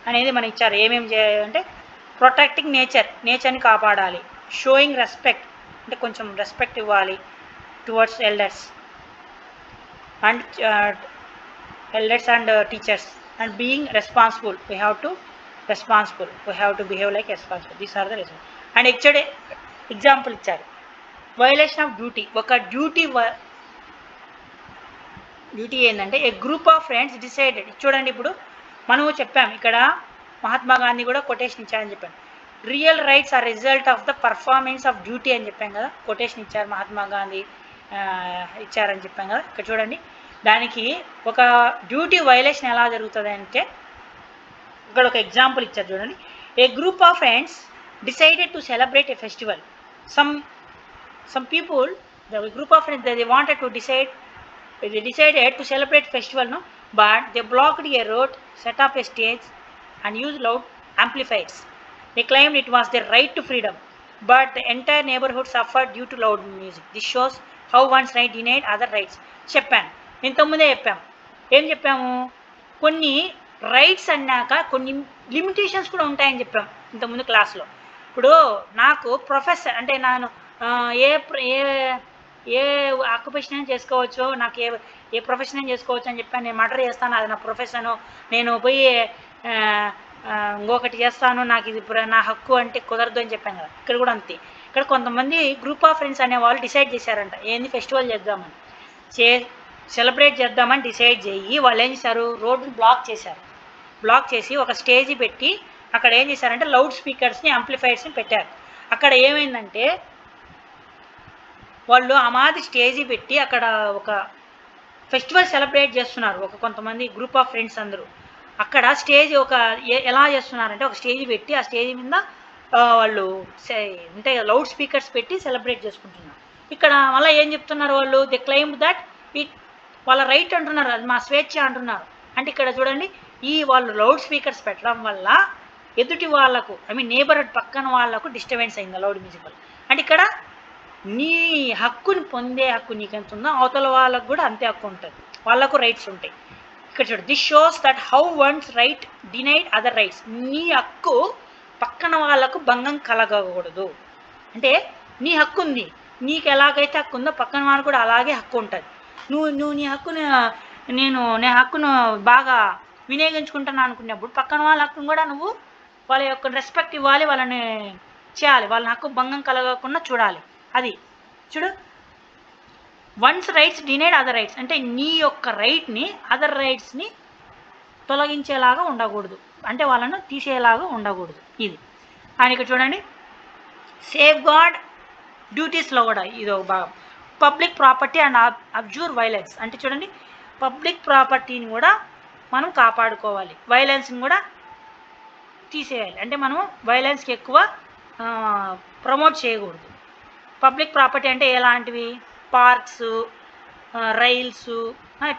అనేది మనం ఇచ్చారు. ఏమేమి చేయాలంటే ప్రొటెక్టింగ్ నేచర్ని కాపాడాలి, షోయింగ్ రెస్పెక్ట్ అంటే కొంచెం రెస్పెక్ట్ ఇవ్వాలి towards elders and teachers, and being responsible, we have to behave like responsible. These are the response. And example ఇచ్చారు. వయలేషన్ ఆఫ్ డ్యూటీ, ఒక డ్యూటీ ఏంటంటే a group of friends decided. చూడండి, ఇప్పుడు మనము చెప్పాము ఇక్కడ మహాత్మా గాంధీ కూడా కొటేషన్ ఇచ్చారని చెప్పాను. Real rights are result of the performance of duty అని చెప్పాం కదా, కొటేషన్ ఇచ్చారు మహాత్మా గాంధీ ఇచ్చారని చెప్పాం కదా. ఇక్కడ చూడండి, దానికి ఒక డ్యూటీ వైలేషన్ ఎలా జరుగుతుంది అంటే ఇక్కడ ఒక ఎగ్జాంపుల్ ఇచ్చారు చూడండి. A group of friends decided to celebrate a festival. some people, the group of friends, they decided to celebrate festival, no, but they blocked a road, set up a stage and used loud amplifiers. They claimed it was their right to freedom, but the entire neighborhood suffered due to loud music. This shows how one's right denied other rights. చెప్పాను, ఇంతకుముందే ఏం చెప్పాము, కొన్ని rights అన్నాక కొన్ని limitations కూడా ఉంటాయని చెప్పాము ఇంతకుముందు క్లాస్లో. ఇప్పుడు నాకు ప్రొఫెసర్ అంటే నేను ఏ ఆక్యుపేషన్ అయినా చేసుకోవచ్చు, నాకు ఏ ప్రొఫెషన్ అయినా చేసుకోవచ్చు అని చెప్పాను. నేను మర్డర్ చేస్తాను, అది నా ప్రొఫెషను, నేను పోయి ఇంకొకటి చేస్తాను, నాకు ఇది నా హక్కు అంటే కుదరదు అని చెప్పాను కదా. ఇక్కడ కూడా అంతే. ఇక్కడ కొంతమంది గ్రూప్ ఆఫ్ ఫ్రెండ్స్ అనే వాళ్ళు డిసైడ్ చేశారంట, ఏంది ఫెస్టివల్ చేద్దామని, సెలబ్రేట్ చేద్దామని డిసైడ్ చేయి వాళ్ళు ఏం చేశారు, రోడ్డుని బ్లాక్ చేసి ఒక స్టేజ్ పెట్టి అక్కడ ఏం చేశారంటే లౌడ్ స్పీకర్స్ని యాంప్లిఫైర్స్ని పెట్టారు. అక్కడ ఏమైందంటే వాళ్ళు ఆ మాది స్టేజీ పెట్టి అక్కడ ఒక ఫెస్టివల్ సెలబ్రేట్ చేస్తున్నారు. కొంతమంది గ్రూప్ ఆఫ్ ఫ్రెండ్స్ అందరూ అక్కడ స్టేజ్ ఎలా చేస్తున్నారంటే ఒక స్టేజ్ పెట్టి ఆ స్టేజ్ మీద వాళ్ళు అంటే లౌడ్ స్పీకర్స్ పెట్టి సెలబ్రేట్ చేసుకుంటున్నారు. ఇక్కడ మళ్ళీ ఏం చెప్తున్నారు వాళ్ళు, దే క్లెయిమ్ దట్ వాళ్ళ రైట్ అంటున్నారు, అది మా స్వేచ్ఛ అంటున్నారు. అంటే ఇక్కడ చూడండి, వాళ్ళు లౌడ్ స్పీకర్స్ పెట్టడం వల్ల ఎదుటి వాళ్ళకు నేబర్హుడ్ పక్కన వాళ్ళకు డిస్టర్బెన్స్ అయింది లౌడ్ మ్యూజిక్ వల్ల. అంటే ఇక్కడ నీ హక్కుని పొందే హక్కు నీకు ఎంత ఉందో అవతల వాళ్ళకు కూడా అంతే హక్కు ఉంటుంది, వాళ్ళకు రైట్స్ ఉంటాయి. ఇక్కడ చూడండి, this shows that how once right denied other rights. నీ హక్కు పక్కన వాళ్ళకు భంగం కలగకూడదు. అంటే నీ హక్కు ఉంది, నీకు ఎలాగైతే హక్కు ఉందో పక్కన వాళ్ళకు కూడా అలాగే హక్కు ఉంటుంది. నువ్వు నీ హక్కును నేను హక్కును బాగా వినియోగించుకుంటాను అనుకున్నప్పుడు పక్కన వాళ్ళ హక్కును కూడా నువ్వు వాళ్ళ యొక్క రెస్పెక్ట్ ఇవ్వాలి, వాళ్ళని చేయాలి, వాళ్ళ హక్కు భంగం కలగకుండా చూడాలి. అది చూడు, once rights denied other rights అంటే నీ యొక్క రైట్ని అదర్ రైట్స్ని తొలగించేలాగా ఉండకూడదు, అంటే వాళ్ళను తీసేలాగా ఉండకూడదు. ఇది ఆయన ఇక్కడ చూడండి, సేఫ్ గార్డ్ డ్యూటీస్లో కూడా ఇది ఒక భాగం. పబ్లిక్ ప్రాపర్టీ అండ్ అబ్జూర్ వైలెన్స్ అంటే చూడండి, పబ్లిక్ ప్రాపర్టీని కూడా మనం కాపాడుకోవాలి, వైలెన్స్ని కూడా తీసేయాలి. అంటే మనం వైలెన్స్కి ఎక్కువ ప్రమోట్ చేయకూడదు. పబ్లిక్ ప్రాపర్టీ అంటే ఎలాంటివి, parks, rails,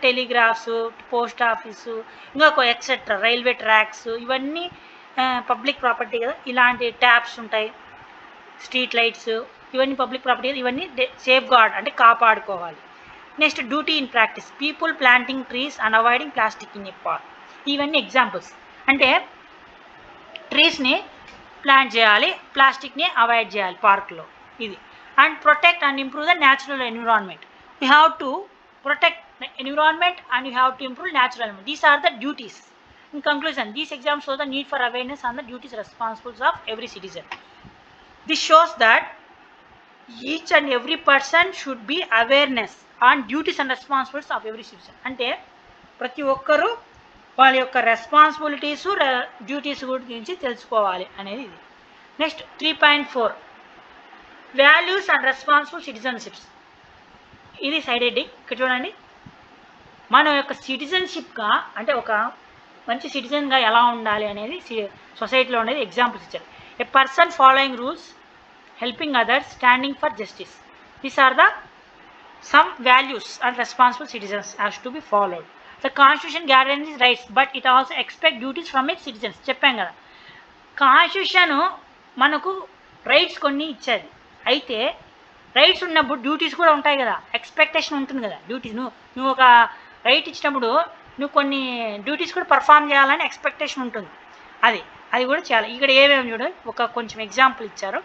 telegraphs, post office, ఇంకా ఎక్సెట్రా, రైల్వే ట్రాక్స్, ఇవన్నీ పబ్లిక్ ప్రాపర్టీ కదా. ఇలాంటి ట్యాప్స్ ఉంటాయి, స్ట్రీట్ లైట్స్, ఇవన్నీ పబ్లిక్ ప్రాపర్టీ, ఇవన్నీ సేఫ్ గార్డ్ అంటే కాపాడుకోవాలి. Next duty in practice, people planting trees and avoiding plastic in a park. ఇవన్నీ ఎగ్జాంపుల్స్. అంటే ట్రీస్ని ప్లాంట్ చేయాలి, ప్లాస్టిక్ని అవాయిడ్ చేయాలి పార్క్లో. ఇది and protect and improve the natural environment. You have to protect the environment and you have to improve natural environment. These are the duties. In conclusion, these exams show the need for awareness on the duties and responsibilities of every citizen. This shows that each and every person should be awareness on duties and responsibilities of every citizen. అంటే ప్రతి ఒక్కరూ వాళ్ళ యొక్క responsibilities duties గురించి తెలుసుకోవాలి అనేది ఇది. Next 3.4 values and responsible citizenships. ఇది సైడ్ హెడ్డింగ్. ఇక్కడ చూడండి, మన యొక్క సిటిజన్షిప్గా అంటే ఒక మంచి సిటిజన్గా ఎలా ఉండాలి అనేది సొసైటీలో ఉండేది ఎగ్జాంపుల్స్ ఇచ్చారు. A person following rules, helping others, standing for justice. These are the some values and responsible citizens has to be followed. The constitution guarantees rights but it also expect duties from it citizens. చెప్పాం కదా, constitution మనకు rights కొన్ని ఇచ్చేది, అయితే rights ఉన్నప్పుడు duties కూడా ఉంటాయి కదా, ఎక్స్పెక్టేషన్ ఉంటుంది కదా. డ్యూటీస్ నువ్వు ఒక రైట్ ఇచ్చినప్పుడు నువ్వు కొన్ని డ్యూటీస్ కూడా పర్ఫామ్ చేయాలని ఎక్స్పెక్టేషన్ ఉంటుంది. అది కూడా చేయాలి. ఇక్కడ ఏమేమి చూడండి, ఒక కొంచెం ఎగ్జాంపుల్ ఇచ్చారు.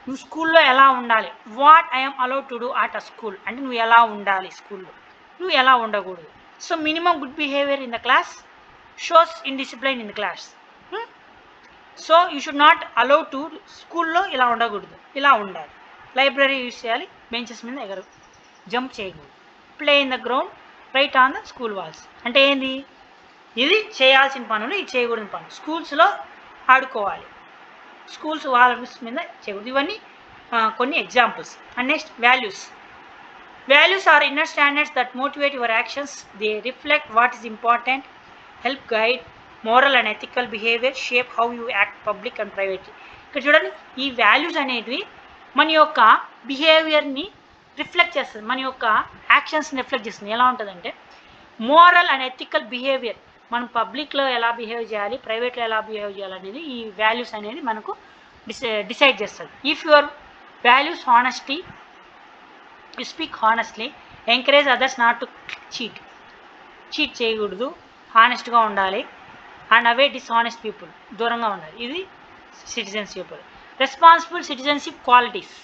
నువ్వు స్కూల్లో ఎలా ఉండాలి, what I'm allowed to do at a school అంటే నువ్వు ఎలా ఉండాలి స్కూల్లో, నువ్వు ఎలా ఉండకూడదు. So minimum good behaviour in the class shows indiscipline in the class. So you should not allow to, స్కూల్లో ఇలా ఉండకూడదు, ఇలా ఉండాలి. లైబ్రరీ యూజ్ చేయాలి, బెంచెస్ మీద ఎగరు, జంప్ చేయకూడదు. Play in the ground, write on the school walls. అంటే ఏంది, ఇది చేయాల్సిన పనులు, ఇది చేయకూడని పనులు. స్కూల్స్లో ఆడుకోవాలి, స్కూల్స్ వాల్స్ మీద చేయకూడదు. ఇవన్నీ కొన్ని examples. And next values are inner standards that motivate your actions. They reflect what is important, help guide moral and ethical behaviour, shape how you act public and privately. ఇక్కడ చూడండి, ఈ values అనేటివి మన యొక్క బిహేవియర్ని రిఫ్లెక్ట్ చేస్తుంది, మన యొక్క యాక్షన్స్ని reflect చేస్తుంది. ఎలా ఉంటుందంటే మోరల్ అండ్ ఎథికల్ బిహేవియర్, మనం పబ్లిక్లో ఎలా బిహేవ్ చేయాలి, ప్రైవేట్లో ఎలా బిహేవ్ చేయాలి అనేది ఈ వాల్యూస్ అనేది మనకు డిసైడ్ చేస్తుంది. If your values honesty, you speak honestly, encourage others not to cheat చేయకూడదు, హానెస్ట్గా ఉండాలి. అండ్ అవే డిస్హానెస్ట్ పీపుల్, దూరంగా ఉండాలి. ఇది సిటిజన్షిప్. రెస్పాన్సిబుల్ సిటిజన్షిప్ క్వాలిటీస్,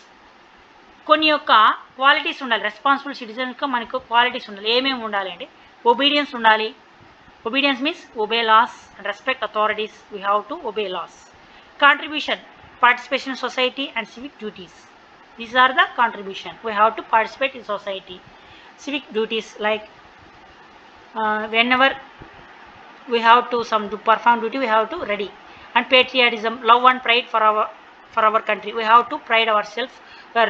కొన్ని యొక్క క్వాలిటీస్ ఉండాలి. రెస్పాన్సిబుల్ సిటిజన్స్గా మనకు క్వాలిటీస్ ఉండాలి. ఏమేమి ఉండాలి అంటే ఒబీడియన్స్ ఉండాలి. Obedience means obey laws and respect authorities. We have to obey laws. Contribution, participation in society and civic duties. These are the contribution. We have to participate in society. Civic duties like whenever we have to to perform duty, we have to ready. And patriotism, love and pride for our country. We have to pride ourselves for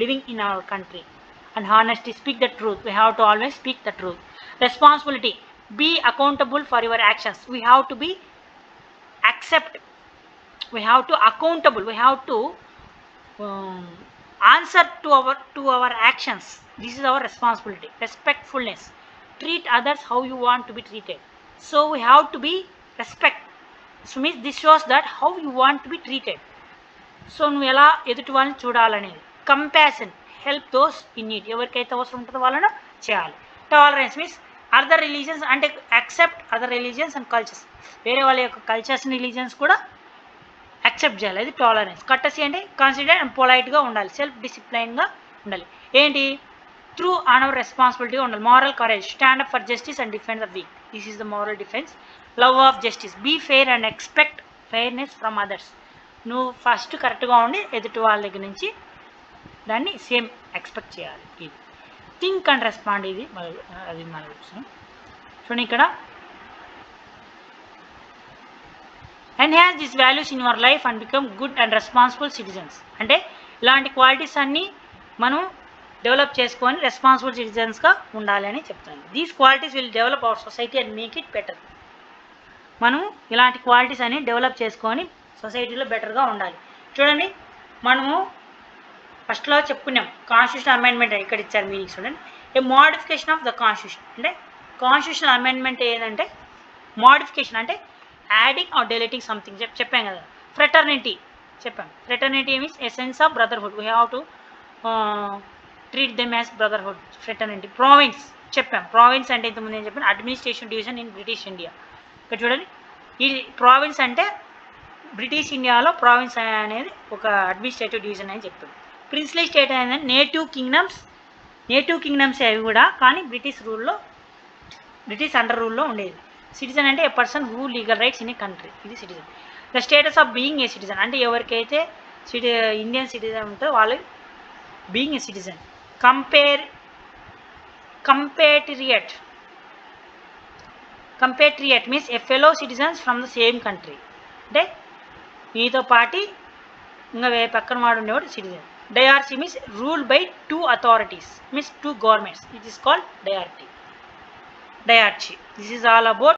living in our country. And honesty, speak the truth. We have to always speak the truth. Responsibility, be accountable for your actions. We have to be we have to accountable, we have to answer to our actions. This is our responsibility. Respectfulness, treat others how you want to be treated. So we have to be respect. So means this shows that how you want to be treated. So నువ్వు ఎలా ఎదుటి వాళ్ళని చూడాలనేది. Compassion, help those in need, ఎవరికైతే అవసరం ఉంటుందో వాళ్ళను చేయాలి. టాలరెన్స్ మీన్స్ అదర్ రిలీజియన్స్ అంటే accept other religions and cultures, వేరే వాళ్ళ యొక్క కల్చర్స్ రిలీజియన్స్ కూడా యాక్సెప్ట్ చేయాలి. అది టాలరెన్స్. కట్టసి అంటే కన్సిడర్ అండ్ పొలైట్గా ఉండాలి, సెల్ఫ్ డిసిప్లైన్గా ఉండాలి. ఏంటి, త్రూ ఆన్ అవర్ రెస్పాన్సిబిలిటీగా ఉండాలి. Moral courage, stand up for justice and defend the weak. This is the moral defence. Love of justice, be fair and expect fairness from others. నువ్వు first కరెక్ట్గా ఉండి ఎదుటి వాళ్ళ దగ్గర నుంచి దాన్ని సేమ్ ఎక్స్పెక్ట్ చేయాలి. ఇది థింక్ అండ్ రెస్పాండ్, ఇది అది మన విషయం. చూడండి ఇక్కడ, enhance this values in your life and become good and responsible citizens. అంటే ఇలాంటి క్వాలిటీస్ అన్నీ మనం డెవలప్ చేసుకొని రెస్పాన్సిబుల్ సిటిజన్స్గా ఉండాలి అని చెప్తాను. These qualities will develop our society and make it better. మనం ఇలాంటి క్వాలిటీస్ అన్ని డెవలప్ చేసుకొని సొసైటీలో బెటర్గా ఉండాలి. చూడండి, మనము ఫస్ట్లో చెప్పుకున్నాం కాన్స్టిట్యూషన్ అమెండ్మెంట్, ఇక్కడ ఇచ్చారు మీనింగ్. చూడండి, ఏ మోడిఫికేషన్ ఆఫ్ ద కాన్స్టిట్యూషన్ అంటే కాన్స్టిట్యూషన్ అమెండ్మెంట్ ఏదంటే మోడిఫికేషన్ అంటే యాడింగ్ ఆర్ డిలీటింగ్ సంథింగ్. చెప్పాం కదా. ఫ్రెటర్నిటీ చెప్పాం. Fraternity means a sense of brotherhood. We have to treat them as brotherhood. Fraternity. Province చెప్పాం. ప్రావిన్స్ అంటే ఇంతకుముందు ఏం చెప్పాను, administration division in British India. ఇక్కడ చూడండి, ఈ ప్రావిన్స్ అంటే బ్రిటిష్ ఇండియాలో ప్రావిన్స్ అనేది ఒక అడ్మినిస్ట్రేటివ్ డివిజన్ అని చెప్పాడు. ప్రిన్స్లీ స్టేట్ అనేది నేటివ్ కింగ్డమ్స్ అవి కూడా, కానీ బ్రిటిష్ అండర్ రూల్లో ఉండేది. సిటిజన్ అంటే a person who legal rights in a country, ఇది citizen. The status of being a citizen అంటే ఎవరికైతే ఇండియన్ సిటిజన్ ఉంటుందో వాళ్ళు being a citizen. Compatriot means a fellow citizens from the same country. అంటే మీతో పాటి ఇంకా పక్కన వాడు ఉండేవాడు citizen. Diarchy means rule by two authorities, means two governments. It is called diarchy. This is all about